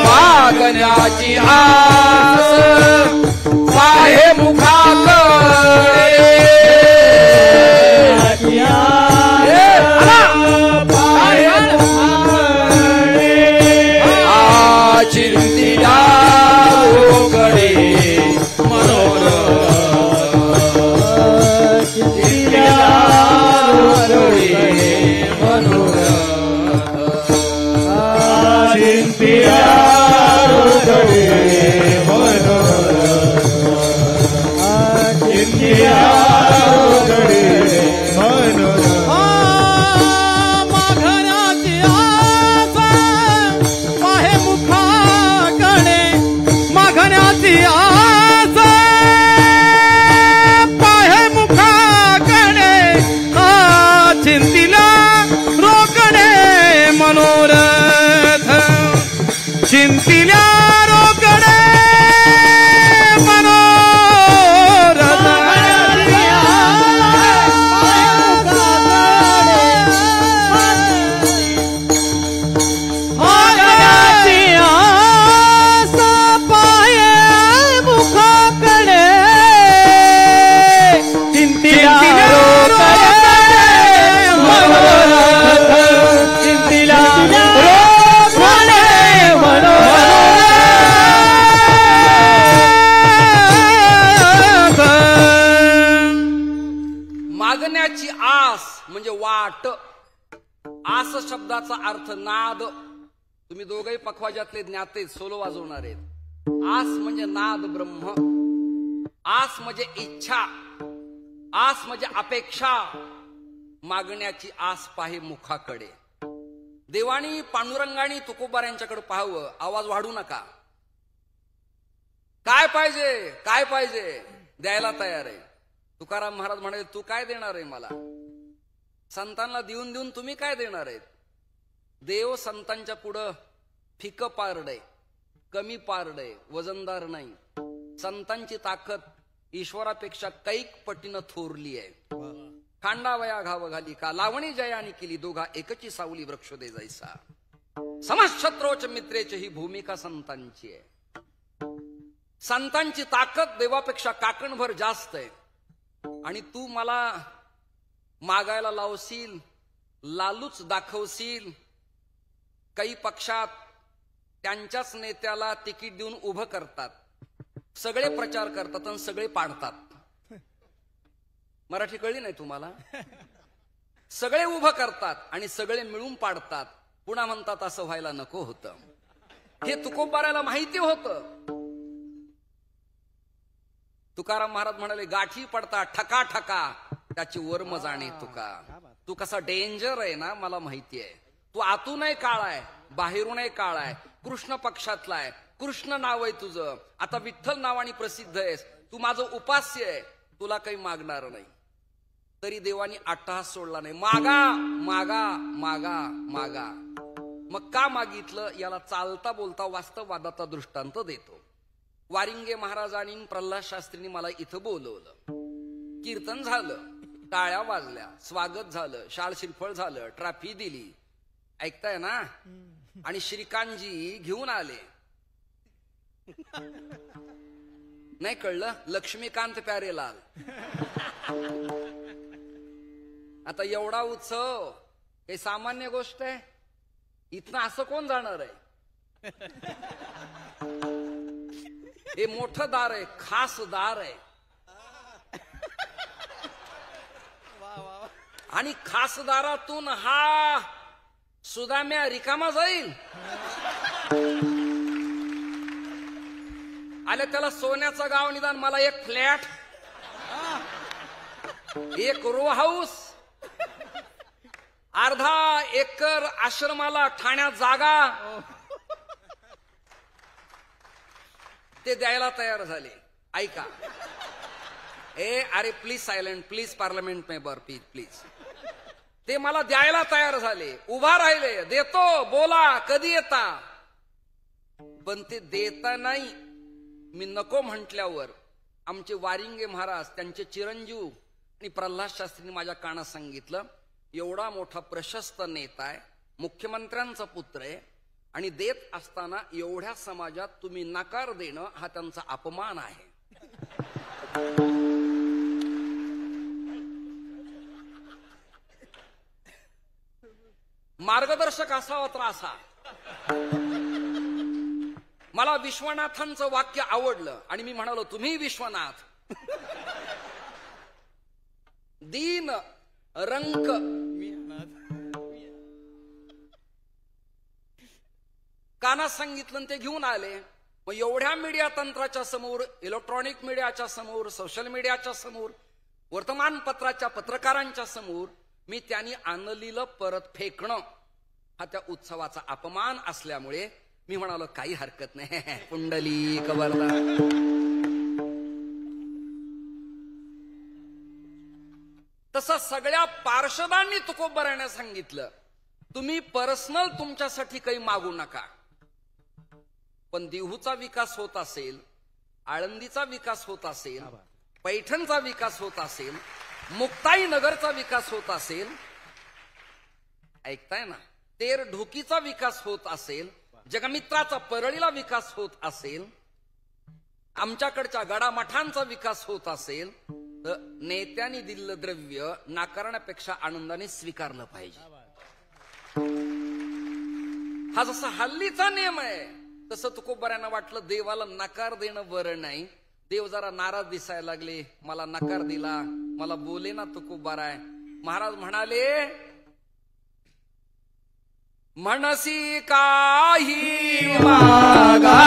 मागण्याची आस पाहे मुखाकडे, चिंतिया रोकडे मनोरथ, चिंतिया रोकडे मनोरथ, चिंतिया रोकडे मनोरथ, चिंतिया रोकडे मनोरथ. माघराची आस पाहे मुखाकडे, माघण्याची आस पाहे मुखाकडे, चिंतिला रोकडे मनोरथ, चिंतिल्या रोकडे मनोरथ. मागण्याची आस पाहे मुखाकडे, चिंतिल्या रोकडे मनोरथ, चिंतिल्या रोकडे मनोरथ. मागण्याची आस म्हणजे वाट. आस शब्दाचा अर्थ नाद. तुम्ही दोघेही पखवाजातले ज्ञाते, सोलो वाजवणार आहेत. आस म्हणजे नाद ब्रह्म, आस म्हणजे इच्छा, आस म्हणजे अपेक्षा. मागण्याची आस पाहे मुखाकडे. देवानी पांडुरंगानी तुकोबार यांच्याकडे पाहावं. आवाज वाढू नका. काय पाहिजे, काय पाहिजे, द्यायला तयार आहे. तुकाराम महाराज म्हणाले, तू काय देणार आहे मला? संतांना देऊन देऊन तुम्ही काय देणार आहेत? देव संतांच्या पुढं फिकं पारडय, कमी पारडय, वजनदार नाही. संतांची ताकद ईश्वरापेक्षा कैक पटीनं थोरली आहे. खांडावया घाव घाली का, लावणी जयानी केली, दोघा एकची सावली वृक्ष दे जैसा. समशत्रोच मित्रेच ही भूमिका संतांची आहे. संतांची ताकद देवापेक्षा काकणभर जास्त आहे. आणि तू मला मागायला लावशील, लालूच दाखवशील. काही पक्षात त्यांच्याच नेत्याला तिकीट देऊन उभं करतात, सगळे प्रचार करतात आणि सगळे पाडतात. मराठी कळली नाही तुम्हाला? सगळे उभं करतात आणि सगळे मिळून पाडतात. पुन्हा म्हणतात असं व्हायला नको होतं. हे तुकोबाराला माहिती होतं. तुकाराम महाराज म्हणाले, गाठी पडता ठका ठका त्याची वर्म जाणे तुका. तू कसा डेंजर आहे ना मला माहिती आहे. तू आतूनही काळा आहे, बाहेरूनही काळा आहे. कृष्ण पक्षातला आहे, कृष्ण नाव आहे तुझं. आता विठ्ठल नावाने प्रसिद्ध आहेस. तू माझं उपास्य आहे, तुला काही मागणार नाही. तरी देवानी अट्टहास सोडला नाही. मागा मागा मागा मागा. मग का मागितलं याला चालता बोलता वास्तववादाचा दृष्टांत देतो. वारिंगे महाराजांनी प्रल्हाद शास्त्रींनी मला इथं बोलवलं. कीर्तन झालं, टाळ्या वाजल्या, स्वागत झालं, शाळ श्रीफळ झालं, ट्रॉफी दिली. ऐकताय ना? आणि श्रीकांतजी घेऊन आले. नाही कळलं? लक्ष्मीकांत प्यारेलाल. आता एवढा उत्सव काही सामान्य गोष्ट आहे? इथनं असं कोण जाणार आहे? हे मोठं दार आहे, खास दार आहे. आणि खासदारातून हा सुदाम्या रिकामा जाईल. आले त्याला सोन्याचं गाव निदान, मला एक फ्लॅट, एक रो हाऊस, अर्धा एकर आश्रमाला ठाण्यात जागा, ते द्यायला तयार झाले. ऐका, अरे please silent, please parliament member, please please. ते मला द्यायला तयार झाले, उभा राहिले, देतो, बोला, कधी येता? पण ते देता नाही. मी नको म्हटल्यावर आमचे वारिंगे महाराज, त्यांचे चिरंजीव आणि प्रल्हाद शास्त्रींनी माझ्या कानात सांगितलं, एवढा मोठा प्रशस्त नेता आहे, मुख्यमंत्र्यांचा पुत्र आहे, आणि देत असताना एवढ्या समाजात तुम्ही नकार देणं हा त्यांचा अपमान आहे. मार्गदर्शक असावा तर असा. मला विश्वनाथांचं वाक्य आवडलं आणि मी म्हणालो, तुम्ही विश्वनाथ. दीन रंक कानात सांगितलं ते घेऊन आले. मग एवढ्या मीडिया तंत्राच्या समोर, इलेक्ट्रॉनिक मीडियाच्या समोर, सोशल मीडियाच्या समोर, वर्तमानपत्राच्या पत्रकारांच्या समोर मी त्यांनी आणलेलं परत फेकणं हा त्या उत्सवाचा अपमान असल्यामुळे मी म्हणालो काही हरकत नाही, पुंडलिक वरदा. तसं सगळ्या पार्षदांनी तुकोबराने सांगितलं, तुम्ही पर्सनल तुमच्यासाठी काही मागू नका, पण देहूचा विकास होत असेल, आळंदीचा विकास होत असेल, पैठणचा विकास होत असेल, मुक्ताई नगरचा विकास होत असेल, ऐकताय ना, तेर ढोकीचा विकास होत असेल, जगमित्राचा परळीला विकास होत असेल, आमच्याकडच्या गडामठांचा विकास होत असेल, तर नेत्यांनी दिलेलं द्रव्य नाकारण्यापेक्षा आनंदाने स्वीकारलं पाहिजे. हा जसा हल्लीचा नियम आहे, तसं तुकोबऱ्यांना वाटलं देवाला नकार देणं बरं नाही. देव जरा नाराज दिसायला लागले, मला नकार दिला, मला बोले ना तुकोबाराय. महाराज म्हणाले, मनसी काही मागा,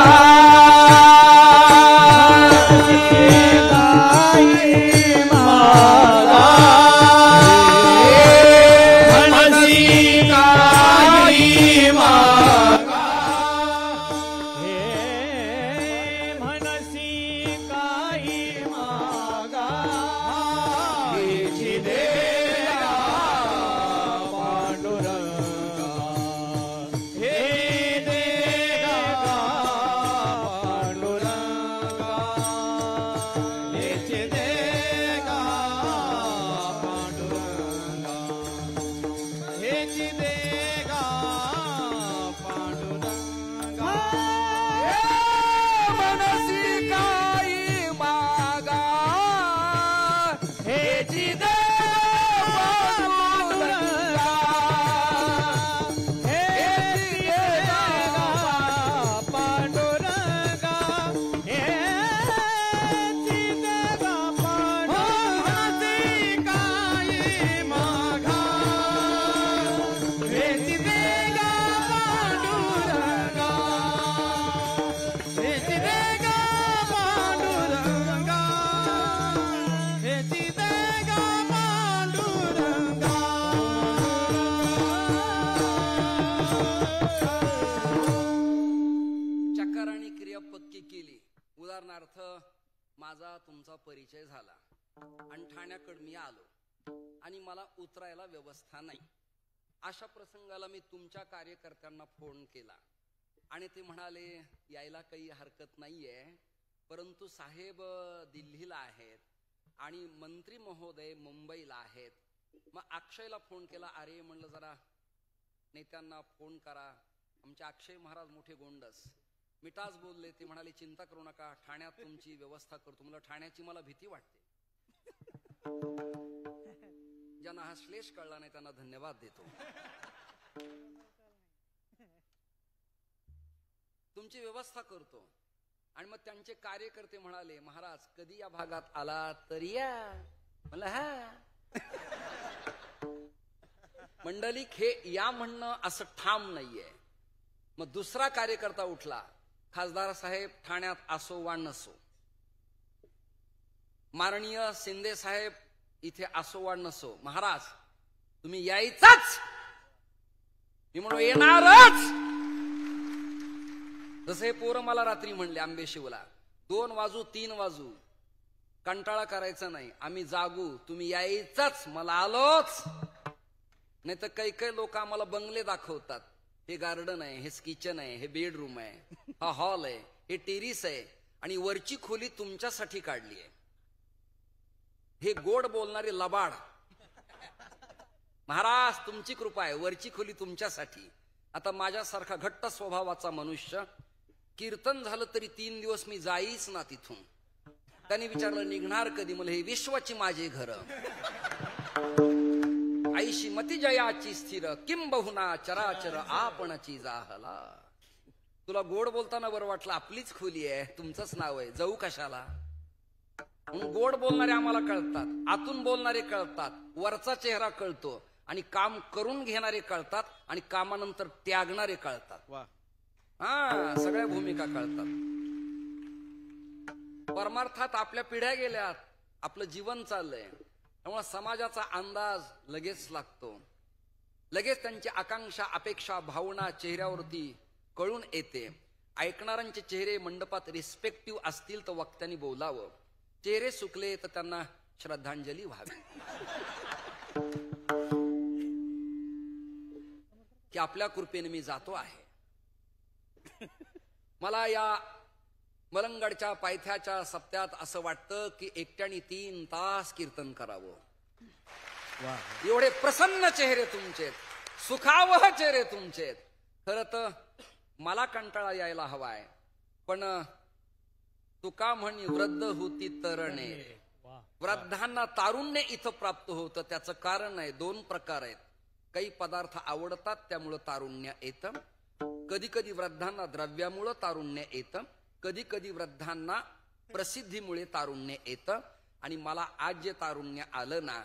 माझा तुमचा परिचय झाला आणि ठाण्याकडे मी आलो आणि मला उतरायला व्यवस्था नाही. अशा प्रसंगाला मी तुमच्या कार्यकर्त्यांना फोन केला आणि ते म्हणाले यायला काही हरकत नाहीये, परंतु साहेब दिल्लीला आहेत आणि मंत्री महोदय मुंबईला आहेत. मग अक्षयला फोन केला, अरे म्हणलं जरा नेत्यांना फोन करा. आमचे अक्षय महाराज मोठे गोंडस मिठास बोलले. ते म्हणाले चिंता करू नका, ठाण्यात तुमची व्यवस्था करतो. म्हणलं ठाण्याची मला भीती वाटते. ज्यांना हा श्लेष कळला नाही त्यांना धन्यवाद देतो. तुमची व्यवस्था करतो. आणि मग त्यांचे कार्यकर्ते म्हणाले महाराज कधी या भागात आला तरी या. म्हणलं हा. मंडलिक हे या म्हणणं असं ठाम नाहीये. मग दुसरा कार्यकर्ता उठला, खासदार साहेब ठाण्यात असो वा नसो, माननीय शिंदे साहेब इथे असो वा नसो, महाराज तुम्ही यायचाच. मी म्हणून येणारच. जसे पोरं मला रात्री म्हणले आंबेशिवला 2 वाजू 3 वाजू कंटाळा करायचा नाही, आम्ही जागू, तुम्ही यायचाच. मला आलोच. नाही तर काही काही लोक आम्हाला बंगले दाखवतात, हे गार्डन आहे, हे किचन आहे, हे बेडरूम आहे, हा हॉल आहे, हे टेरिस आहे आणि वरची खोली तुमच्यासाठी काढली आहे. हे गोड बोलणारे लबाड, महाराज तुमची कृपा आहे, वरची खोली तुमच्यासाठी. आता माझ्यासारखा घट्ट स्वभावाचा मनुष्य, कीर्तन झालं तरी 3 दिवस मी जाईच ना तिथून. त्यांनी विचारलं निघणार कधी? मला हे विश्वाची माझे घर, आईशी मती जयाची स्थिर, किम बहुना चराचर आपणची जाहला. तुला गोड बोलताना बरं वाटलं, आपलीच खोली आहे, तुमचंच नाव आहे, जाऊ कशाला? म्हणून गोड बोलणारे आम्हाला कळतात, आतून बोलणारे कळतात, वरचा चेहरा कळतो आणि काम करून घेणारे कळतात आणि कामानंतर त्यागणारे कळतात. हा, सगळ्या भूमिका कळतात. परमार्थात आपल्या पिढ्या गेल्यात, आपलं जीवन चाललंय, त्यामुळे समाजाचा अंदाज लगेच लागतो. लगेच त्यांची आकांक्षा, अपेक्षा, भावना चेहऱ्यावरती कळून येते. ऐकणाऱ्यांचे चेहरे मंडपात रिस्पेक्टिव्ह असतील तर वक्त्यांनी बोलावं, चेहरे सुकले तर त्यांना श्रद्धांजली व्हावी. की आपल्या कृपेने मी जातो आहे. मला या मलंगडच्या पायथ्याच्या सप्त्यात असं वाटतं की एकट्याने 3 तास कीर्तन करावं. एवढे प्रसन्न चेहरे तुमचे, सुखावह चेहरे तुमचे. खरं तर मला कंटाळा यायला हवाय, पण तुका म्हणी वृद्ध होती तरणे. वृद्धांना तारुण्य इथं प्राप्त होतं. त्याचं कारण आहे, 2 प्रकार आहेत. काही पदार्थ आवडतात त्यामुळं तारुण्य येतं, कधी कधी वृद्धांना द्रव्यामुळं तारुण्य येतं, कधी कधी वृद्धांना प्रसिद्धीमुळे तारुण्य येतं. आणि मला आज जे तारुण्य आलं ना,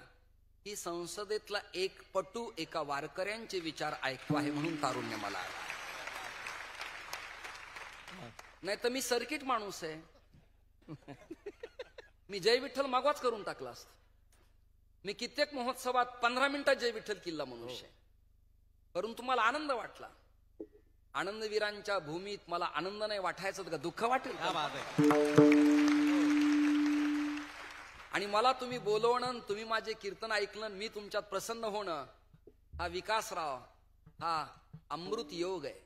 की संसदेतला एक पटू एका वारकऱ्यांचे विचार ऐकतो आहे म्हणून तारुण्य मला आलं. नाही तर मी सर्किट माणूस आहे. मी जय विठ्ठल मागवाच करून टाकला असत. मी कित्येक महोत्सवात 15 मिनिटात जय विठ्ठल किल्ला मनुष्य आहे. परंतु मला आनंद वाटला. आनंदवीरांच्या भूमीत मला आनंद नाही वाटायचं का दुःख वाटेल? आणि मला तुम्ही बोलवणं, तुम्ही माझे कीर्तन ऐकलं, मी तुमच्यात प्रसन्न होणं, हा विकासराव, हा अमृत योग आहे.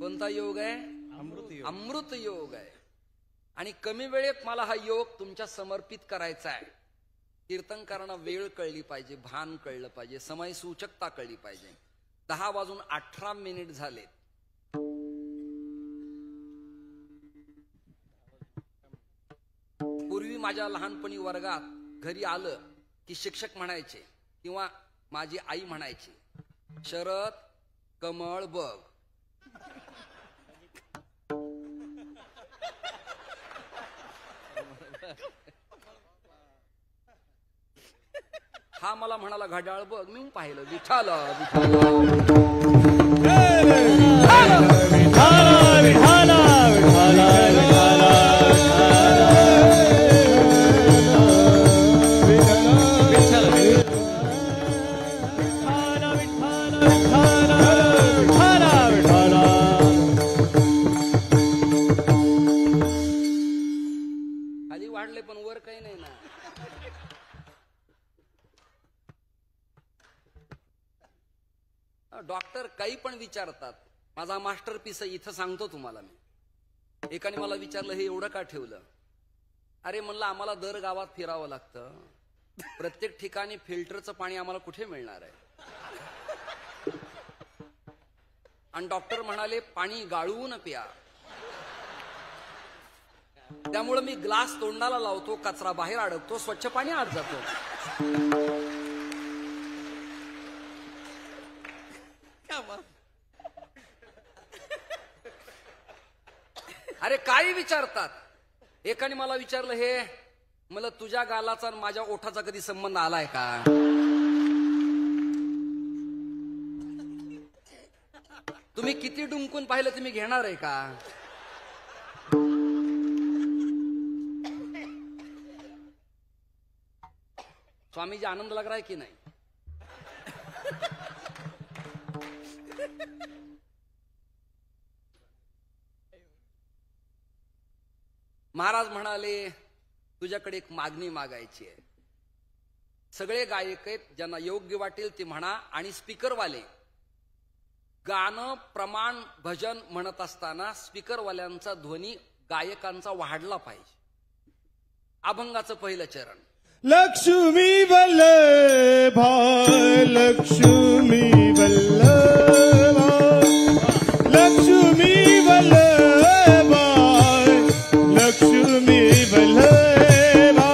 कोणता योग आहे? अमृत योग आहे. आणि कमी वेळेत मला हा योग तुमच्या समर्पित करायचा आहे. कीर्तन करताना वेळ कळली पाहिजे, भान कळलं पाहिजे, समय सूचकता कळली पाहिजे. 10:18 झाले. पूर्वी माझ्या लहानपणी वर्गात घरी आलं की शिक्षक म्हणायचे किंवा माझी आई म्हणायची, शरद कमळ बघ. हा मला म्हणाला घड्याळ बघ. मी पाहिलं विठ्ठल खाली वाढले पण वर काही नाही ना. डॉक्टर काही पण विचारतात. माझा मास्टर पीस इथं सांगतो तुम्हाला. मी एकाने मला विचारलं हे एवढं का ठेवलं? अरे म्हणलं आम्हाला दर गावात फिरावं लागतं, प्रत्येक ठिकाणी फिल्टरचं पाणी आम्हाला कुठे मिळणार आहे? आणि डॉक्टर म्हणाले पाणी गाळून प्या. त्यामुळे मी ग्लास तोंडाला लावतो, कचरा बाहेर अडकतो, स्वच्छ पाणी आत जातो. अरे काही विचारतात. एकाने मला विचारलं हे मला तुझ्या गालाचा आणि माझ्या ओठाचा कधी संबंध आलाय का? तुम्ही किती डुंकून पाहिलं तुम्ही घेणार आहे का? स्वामीजी आनंद लग रहा है कि नहीं? महाराज म्हणाले तुझ्याकडे एक मागणी मागायची आहे. सगळे गायक आहेत, ज्यांना योग्य वाटेल ते म्हणा. आणि स्पीकरवाले गाणं प्रमाण भजन म्हणत असताना स्पीकरवाल्यांचा ध्वनी गायकांचा वाढला पाहिजे. अभंगाचं पहिलं चरण. लक्ष्मी वल्लभा लक्ष्मी वल्लभा लक्ष्मी वल्लभा लक्ष्मी वल्लभा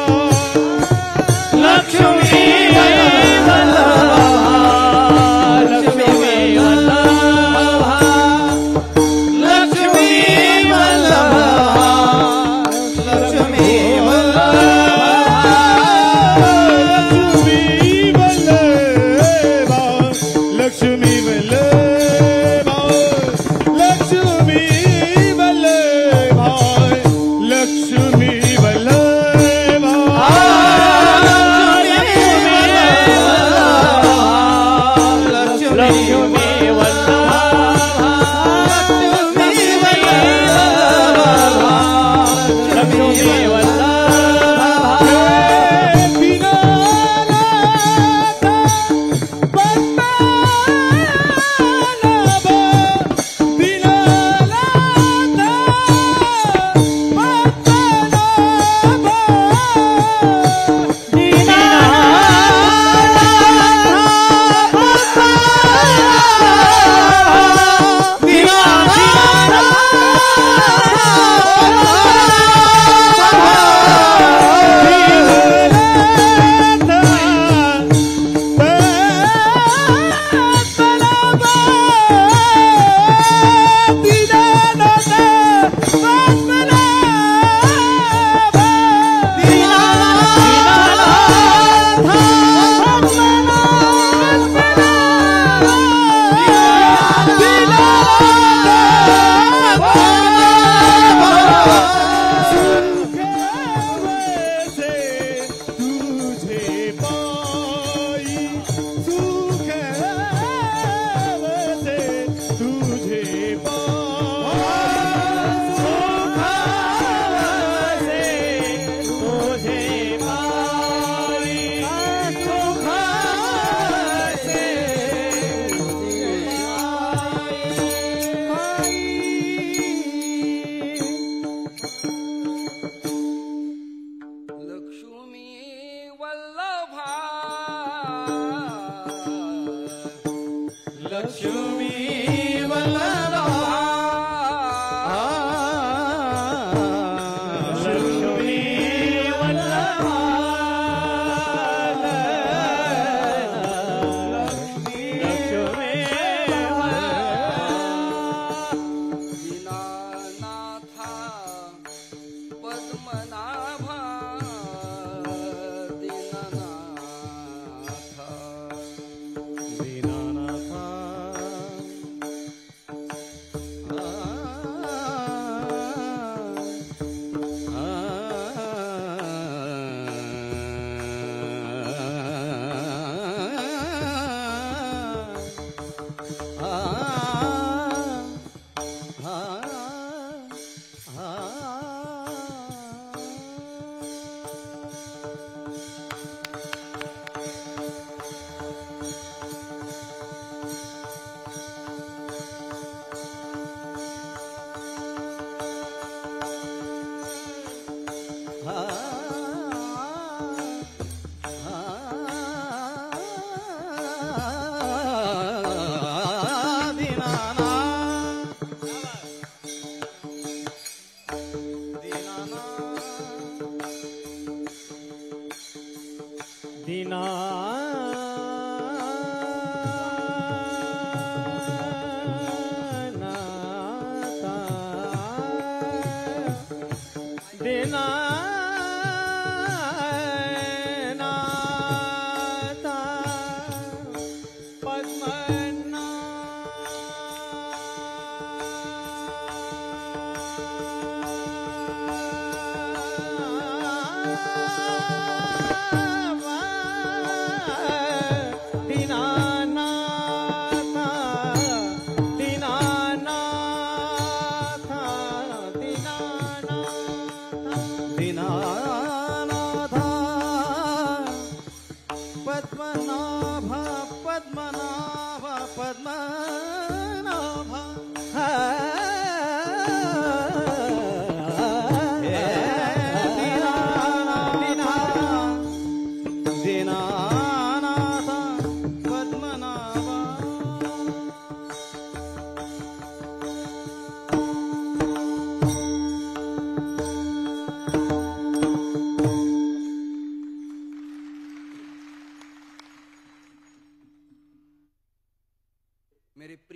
लक्ष्मी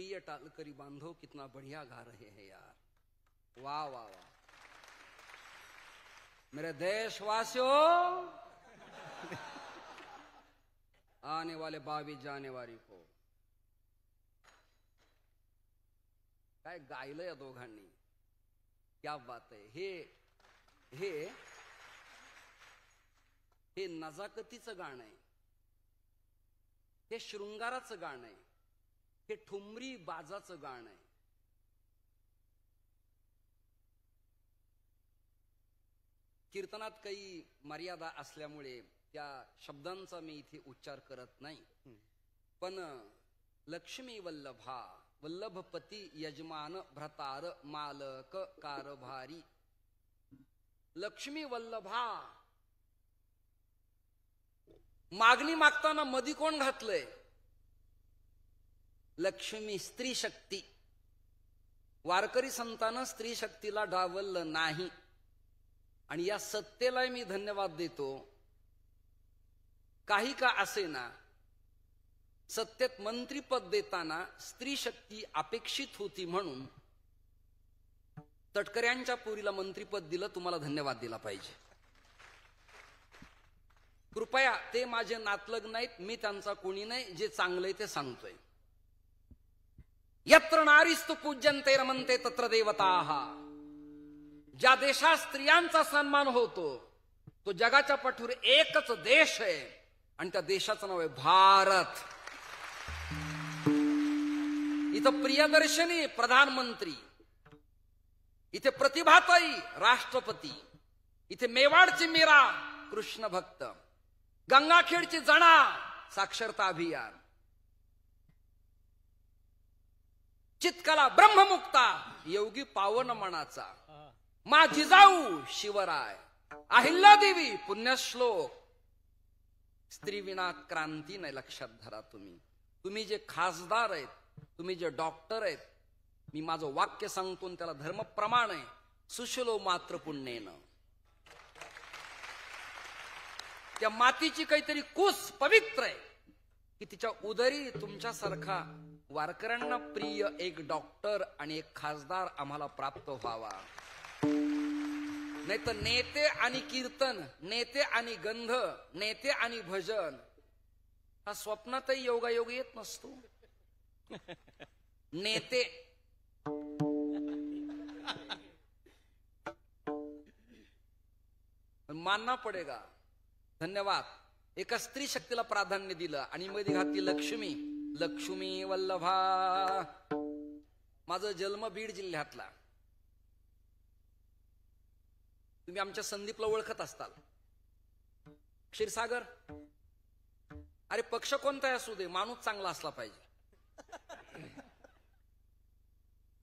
प्रिय टालकरी बांधव, कितना बढ़िया गा रहे हैं यार, वाह वाह वाह। मेरे देशवासियों, आने वाले 22 जानेवारी को काय गायलं या दोघांनी, क्या बात आहे। हे नजाकतीचं गाणं आहे, हे शृंगाराचं गाणं आहे, हे ठुमरी बाजाचं गाणं आहे। कीर्तनात काही मर्यादा असल्यामुळे त्या शब्दांचा मी इथे उच्चार करत नाही, पण लक्ष्मी वल्लभा, वल्लभपती, यजमान, भ्रतार, मालक, कारभारी, लक्ष्मी वल्लभा। मागणी मागताना मधी कोण घातलंय? लक्ष्मी स्त्री शक्ती। वारकरी संतांना स्त्री शक्तीला डावललं नाही, आणि या सत्तेला मी धन्यवाद देतो। काही का असेना, सत्तेत मंत्रीपद देताना स्त्री शक्ती अपेक्षित होती म्हणून तटकऱ्यांच्या पोरीला मंत्रीपद दिलं, तुम्हाला धन्यवाद दिला पाहिजे। कृपया, ते माझे नातलग नाहीत, मी त्यांचा कोणी नाही, जे चांगलंय ते सांगतोय। यत्र नारीस्तु पूज्यन्ते रमन्ते तत्र देवताः। ज्या देशात स्त्रियांचा सन्मान होतो तो जगाच्या पाठीवर एकच देश आहे, आणि त्या देशाचं नाव आहे भारत। इथं प्रियदर्शनी प्रधानमंत्री, इथे प्रतिभाताई राष्ट्रपती, इथे मेवाडची मीरा कृष्ण भक्त, गंगाखेडची जना साक्षरता अभियान, चितकला ब्रह्ममुक्ता योगी पावन मनाचा, मा जिजाऊ शिवराय, अहिल्यादेवी पुण्यश्लोक। स्त्री विना क्रांती नाही, लक्षात धरा। तुम्ही जे खासदार आहेत, तुम्ही जे डॉक्टर आहेत, मी माझं वाक्य सांगतो आणि त्याला धर्मप्रमाण आहे, सुशलो मात्र पुण्येन। त्या मातीची काहीतरी कुस पवित्र आहे की तिच्या उदरी तुमच्यासारखा वारकऱ्यांना प्रिय एक डॉक्टर आणि एक खासदार आम्हाला प्राप्त व्हावा। नाही तर नेते आणि कीर्तन, नेते आणि गंध, नेते आणि भजन हा स्वप्नातही योगायोग येत नसतो। नेते मानना पडेगा। धन्यवाद। एका स्त्री शक्तीला प्राधान्य दिलं आणि मध्ये घातली लक्ष्मी, लक्ष्मी वल्लभा। माझा जन्म बीड जिल्ह्यातला, तुम्ही आमच्या संदीपला ओळखत असताल, क्षीरसागर। अरे पक्ष कोणताही असू दे, माणूस चांगला असला पाहिजे।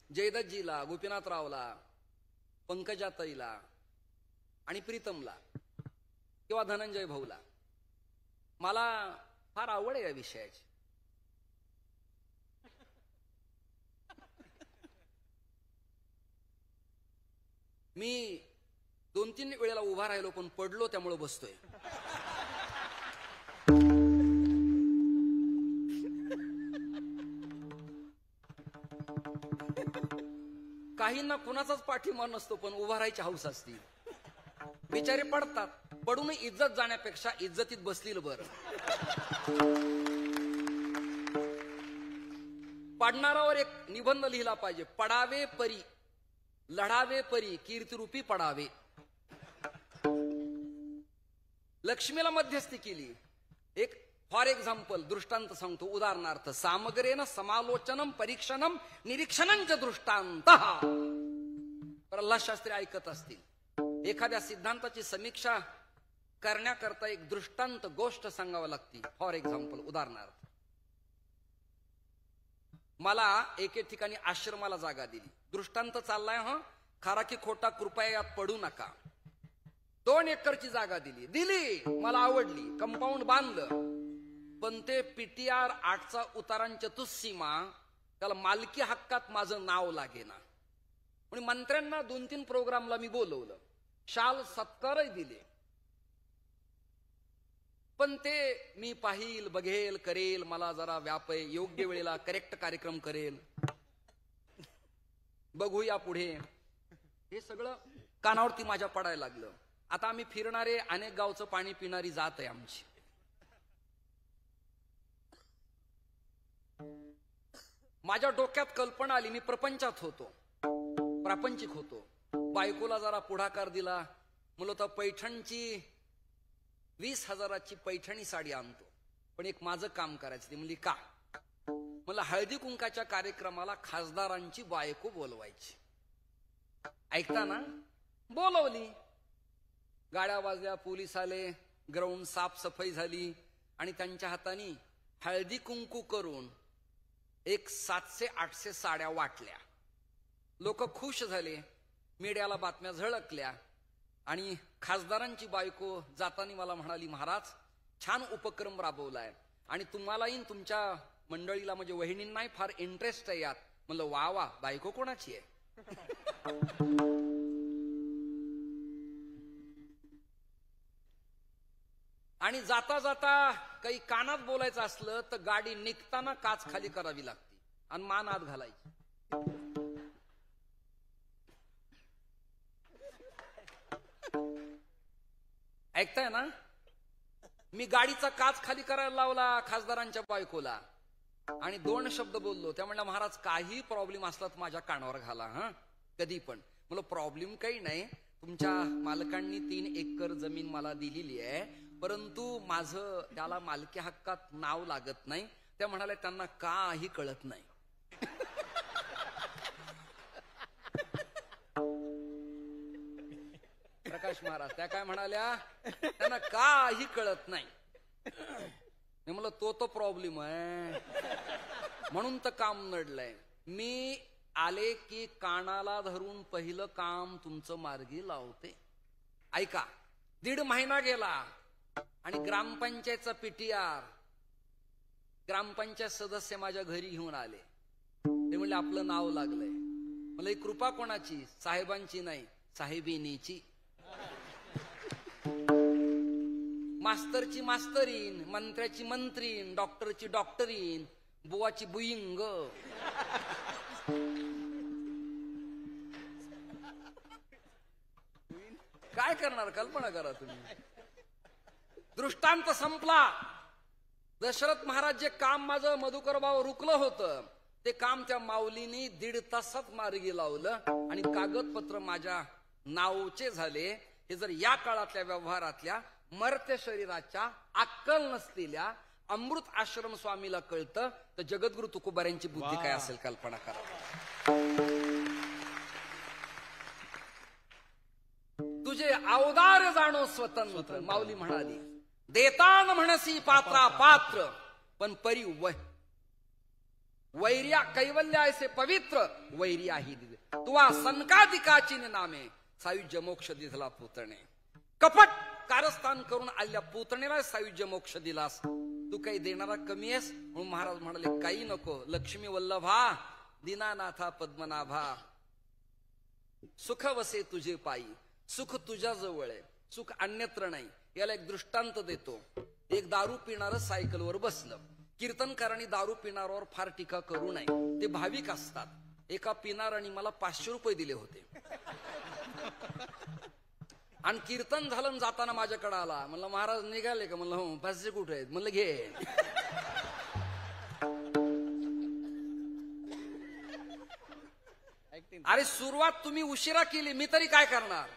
जयदत्तजीला, गोपीनाथरावला, पंकजाताईला आणि प्रीतमला किंवा धनंजय भाऊला मला फार आवड आहे या विषयाची। मी 2-3 वेळेला उभा राहिलो, पण पडलो, त्यामुळे बसतोय। काहींना कुणाचाच पाठिंबा नसतो, पण उभा राहायची हौस असते। बिचारे पडतात, पडून इज्जत जाण्यापेक्षा इज्जतीत बसलेलं बरं। पडणारावर एक निबंध लिहिला पाहिजे, पडावे परी लढावे परी कीर्तिरूपी पडावे। लक्ष्मीला मध्यस्थी केली। एक फॉर एक्झाम्पल दृष्टांत सांगतो, उदाहरणार्थ, सामग्रेन समालोचनम परीक्षणम निरीक्षणंच दृष्टांतः। प्रल्हाद शास्त्री ऐकत असतील, एखाद्या सिद्धांताची समीक्षा करण्याकरता एक दृष्टांत गोष्ट सांगावी लागते। फॉर एक्झाम्पल, उदाहरणार्थ, मला एके ठिकाणी आश्रमाला जागा दिली, दृष्टांत चाललाय, खरा की खोटा कृपया यात पडू नका। 2 एकरची जागा दिली, मला आवडली, कंपाऊंड बांधलं, पण ते PTR 8चा उतारां चतुस्सीमा, त्याला मालकी हक्कात माझं नाव लागेना। म्हणून मंत्र्यांना 2-3 प्रोग्रामला मी बोलवलं, शाल सत्कारही दिले, पण ते मी पाहिल, बघेल, करेल, मला जरा व्याप आहे, योग्य वेळेला करेक्ट कार्यक्रम करेल, बघूया पुढे, हे सगळं कानावरती माझ्या पडायला लागलं. आता आम्ही फिरणारे, अनेक गावचं पाणी पिणारी जात आहे आमची. माझ्या डोक्यात कल्पना आली, मी प्रपंचात होतो, प्रापंचिक होतो. बायकोला जरा पुढाकार दिला, म्हणलं तर पैठणची 20,000ची पैठणी साडी आणतो, पण एक माझं काम करायचं. ती म्हणली का? मला हळदी कुंकाच्या कार्यक्रमाला खासदारांची बायको बोलवायची. ऐकता ना, बोलवली. गाड्या वाजल्या, पोलीस आले, ग्राउंड साफसफाई झाली आणि त्यांच्या हाताने हळदी कुंकू करून एक 700-800 साड्या वाटल्या. लोक खुश झाले, मीडियाला बातम्या झळकल्या आणि खासदारांची बायको जाताना मला म्हणाली, महाराज छान उपक्रम राबवलाय आणि तुम्हालाही तुमच्या मंडळीला म्हणजे वहिनींनाही फार इंटरेस्ट आहे यात. म्हणलं वा वा, बायको कोणाची आहे? आणि जाता जाता काही कानात बोलायचं असलं तर गाडी निघताना काच खाली करावी लागते आणि मान आत घालायची. ऐकताय ना, मी गाडीचा काच खाली करायला लावला खासदारांच्या बायकोला आणि 2 शब्द बोललो. त्या म्हणल्या, महाराज काही प्रॉब्लेम असला तर माझ्या कानावर घाला, हा कधी पण. म्हणलं प्रॉब्लेम काही नाही, तुमच्या मालकांनी 3 एकर जमीन मला दिलेली आहे, परंतु माझं त्याला मालकी हक्कात नाव लागत नाही. त्या म्हणाल्या, त्यांना काही कळत नाही. प्रकाश महाराज त्या काय म्हणाल्या, त्यांना काही कळत नाही. मी म्हणलं तो प्रॉब्लेम आहे, म्हणून तर काम नडलंय. मी आले की कानाला धरून पहिलं काम तुमचं मार्गी लावते. ऐका, 1.5 महिना गेला आणि ग्रामपंचायतचा पीटीआर, ग्रामपंचायत सदस्य माझ्या घरी घेऊन आले. ते म्हणले आपलं नाव लागलंय. मला ही कृपा कोणाची? साहेबांची नाही, साहेबिनीची. मास्तरची मास्तरीन, मंत्र्याची मंत्रीन, डॉक्टरची डॉक्टरीन, बुवाची बुईंग. काय करणार, कल्पना करा तुम्ही. दृष्टांत संपला. दशरथ महाराज जे काम माझं मधुकर भाऊ रुकलं होतं ते काम त्या माऊलीनी 1.5 तासात मार्गी लावलं आणि कागदपत्र माझ्या नावचे झाले. हे जर या काळातल्या व्यवहारातल्या मर्त्य शरीराच्या अक्कल नसलेल्या अमृत आश्रम स्वामीला कळतं तर जगद्गुरु तुकोबाऱ्यांची बुद्धी काय असेल, कल्पना करा. तुझे अवदार जाणो स्वतंत्र, माऊली म्हणाली. देतान म्हणसी पात्रा पात्र, पण परी वैर्या कैवल्य ऐसे पवित्र वैर्याही दिले. तुवा सनकादिकाची नामे सायुज्य मोक्ष दिधला पुतणे. कपट कारस्थान करून आल्या पुतणेला सायुज्य मोक्ष दिलास, तू काही देणारा कमी आहेस? म्हणून महाराज म्हणाले, काही नको. लक्ष्मी वल्लभा दीनानाथा पद्मनाभा, सुख वसे तुझे पायी. सुख तुझ्या जवळ आहे, सुख अन्यत्र नाही. याला एक दृष्टांत देतो. एक दारू पिणारं सायकलवर बसलं. कीर्तनकारांनी दारू पिणाऱ्यावर फार टीका करू नये, ते भाविक असतात. एका पिणाराने मला 500 रुपये दिले होते आणि कीर्तन झालं जाताना माझ्याकडे आला. म्हणलं महाराज निघाले का? म्हणलं हो. 500 कुठे आहेत? म्हणलं घे. अरे सुरुवात तुम्ही उशिरा केली, मी तरी काय करणार?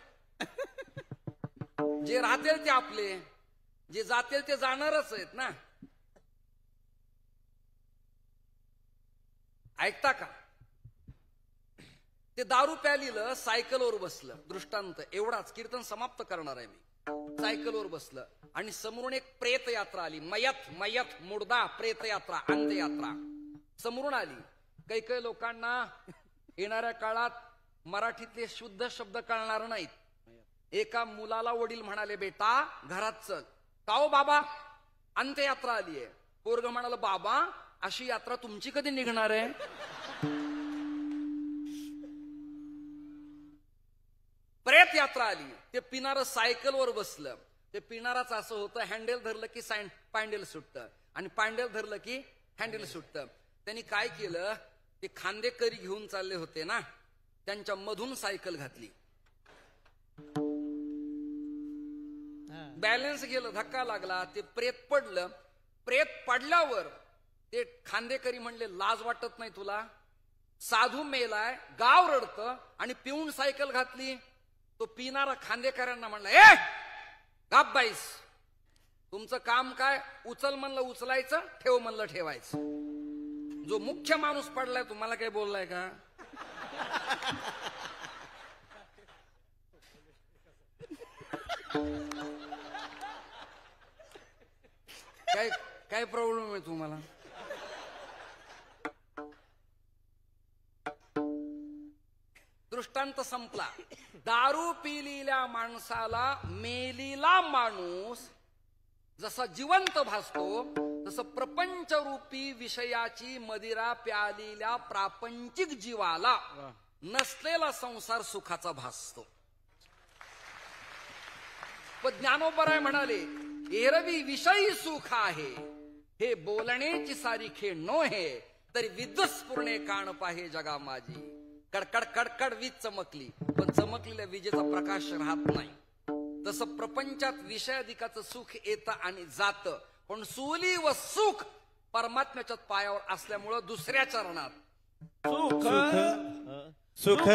जे राहतील ते आपले, जे जातील ते जाणारच आहेत ना. ऐकता का? ते दारू प्यालीलं, सायकलवर बसलं. दृष्टांत एवढाच, कीर्तन समाप्त करणार आहे मी. सायकलवर बसलं आणि समोरून एक प्रेत यात्रा आली. मयत मयत मुर्दा प्रेत यात्रा, अंत्ययात्रा समोरून आली. काही काही लोकांना येणाऱ्या काळात मराठीतले शुद्ध शब्द कळणार नाहीत. एका मुलाला वडील म्हणाले, बेटा घरात चल. का हो बाबा, अंत्ययात्रा आली आहे. पोरग म्हणाल, बाबा अशी यात्रा तुमची कधी निघणार आहे? प्रेत यात्रा आली. ते पिणारं सायकलवर बसलं ते पिणाराच असं होतं, हँडल धरलं की पॅन्डल सुटतं आणि पॅन्डल धरलं की हँडल सुटतं. त्यांनी काय केलं, ते खांदेकरी घेऊन चालले होते ना, त्यांच्या मधून सायकल घातली. बॅलन्स गेलं, धक्का लागला, ते प्रेत पडलं. प्रेत पडल्यावर ते खांदेकरी म्हणले, लाज वाटत नाही तुला? साधू मेलाय, गाव रडतं आणि पिऊन सायकल घातली. तो पिणारा खांदेकरांना म्हणला, ए गाप बाईस, तुमचं काम काय? उचल म्हणलं उचलायचं, ठेव म्हणलं ठेवायचं. जो मुख्य माणूस पडलाय तुम्हाला काय बोललाय का? काय प्रॉब्लेम आहे तुम्हाला? दृष्टांत संपला. दारू पिलेल्या माणसाला मेलेला माणूस जसा जिवंत भासतो, तसं प्रपंचरूपी विषयाची मदिरा प्यालेल्या प्रापंचिक जीवाला नसलेला संसार सुखाचा भासतो. पण ज्ञानोबराय म्हणाले, एरवी विषयी सुख आहे, हे बोलण्याची सारी खेळ नोहे, तरी विद्वस्फुरणे कान पाहे जगा माझी. कडकड कडकड वीज चमकली, पण चमकलेल्या विजेचा प्रकाश राहत नाही. तसं प्रपंचात विषयाधिकाचं सुख येतं आणि जातं, पण सुली व सुख परमात्म्याच्या पायावर असल्यामुळं दुसऱ्या चरणात सुख सुख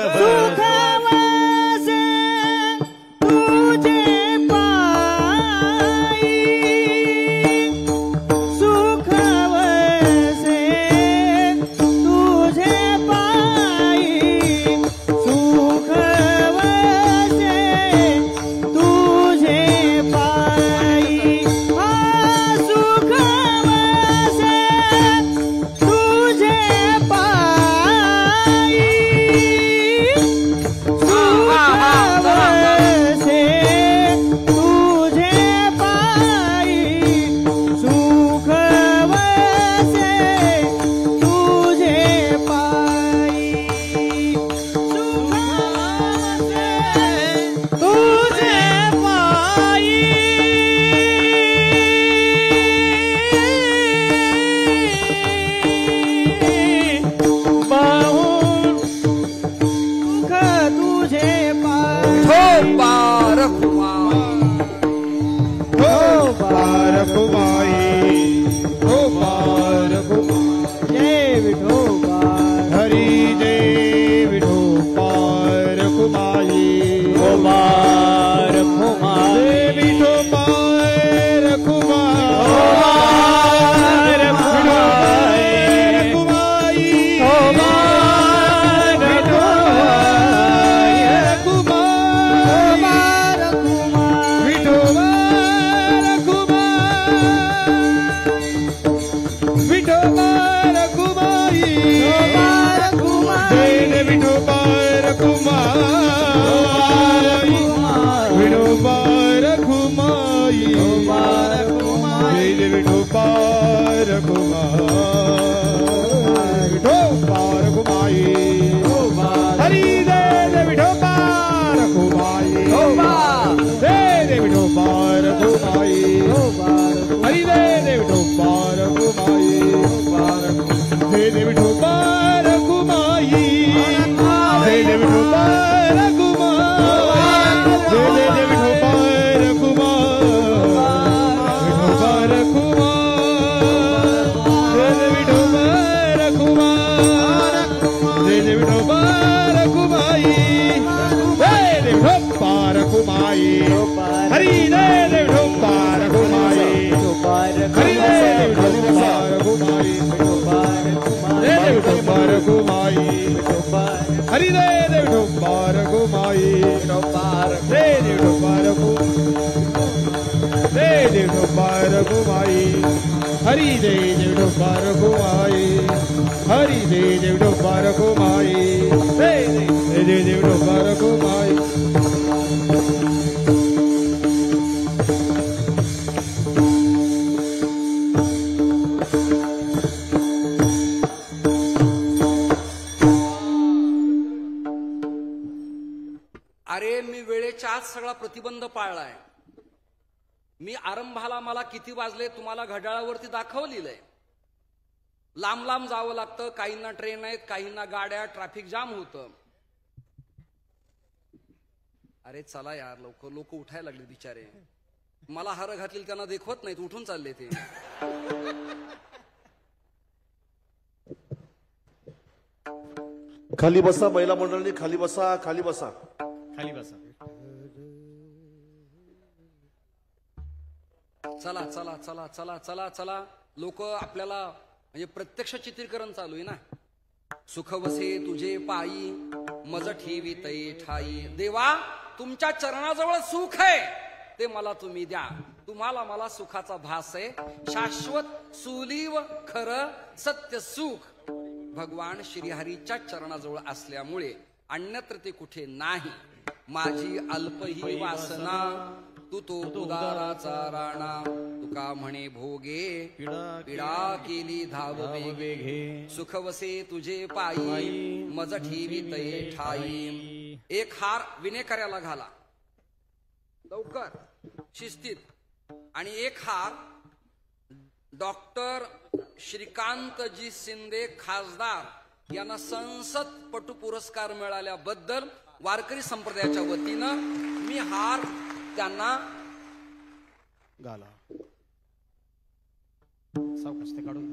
अरे मी वेळेच्या आत सगळा प्रतिबंध पाळलाय. मी आरंभाला मला किती वाजले तुम्हाला घड्याळावरती दाखवलेलं आहे. लांब लांब जावं लागतं, काहींना ट्रेन आहेत, काहींना गाड्या, ट्रॅफिक जाम होतं. अरे चला यार लवकर, लोक उठायला लागले बिचारे. मला हार घातलेली त्यांना देखवत नाहीत, उठून चालले ते. खाली बसा महिला मंडळी, खाली बसा, खाली बसा, खाली बसा. चला चला चला चला चला चला. लोक आपल्याला म्हणजे प्रत्यक्ष चित्रीकरण चालू आहे ना. सुख वसे तुझे पायी मज ठेवितये ठाई. देवा तुमच्या चरणाजवळ सुख आहे, ते मला तुम्ही द्या. तुम्हाला मला सुखाचा भास आहे. शाश्वत सुलीव खरं सत्य सुख भगवान श्रीहरीच्या चरणाजवळ असल्यामुळे अन्यत्र ते कुठे नाही. माझी अल्प ही वासना तू तो उदाराचा राणा. तुका म्हणे भोगे पिडा केली धाव वेगे. सुख वसे तुझे पायी मज ठेवितये ठाई. एक हार विनेकऱ्याला घाला लवकर शिस्तीत, आणि एक हार डॉक्टर श्रीकांतजी शिंदे खासदार यांना संसदपटू पुरस्कार मिळाल्याबद्दल वारकरी संप्रदायाच्या वतीनं मी हार त्यांना घाला. सावकाश ते काढून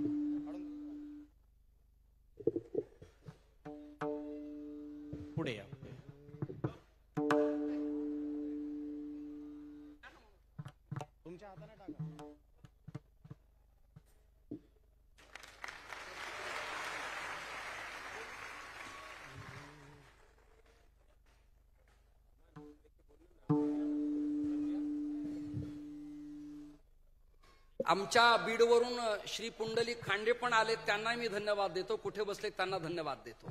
पुढे या. तुमच्या हाताने टाका. आमच्या बीडवरून श्री पुंडलिक खांडे पण आले, त्यांना मी धन्यवाद देतो. कुठे बसले त्यांना धन्यवाद देतो.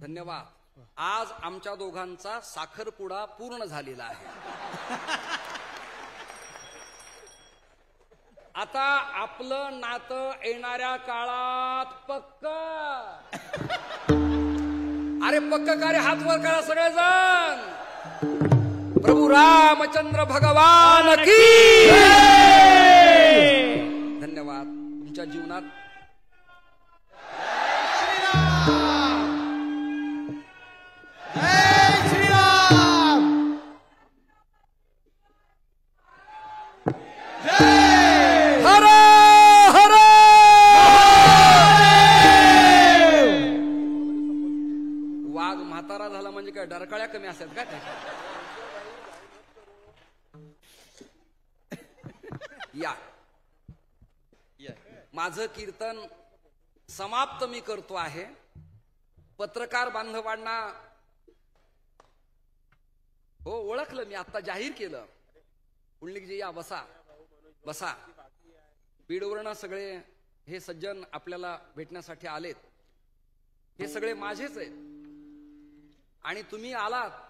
धन्यवाद. आज आमच्या दोघांचा साखरपुडा पूर्ण झालेला आहे. आता आपलं नातं येणाऱ्या काळात पक्क. अरे पक्क कार्य हात वर करा सगळेजण. प्रभू रामचंद्र भगवान की धन्यवाद. तुमच्या जीवनात हर हर वाघ म्हातारा झाला म्हणजे काय डरकाळ्या कमी असतात का त्याच्या? या माझं कीर्तन समाप्त मी करतो आहे. पत्रकार बांधवांना हो ओळखलं मी, आता जाहीर केलं. पुंडलिकजी या, बसा बसा. बीडवरनं सगळे हे सज्जन आपल्याला भेटण्यासाठी आलेत. हे सगळे माझेच आहेत आणि तुम्ही आलात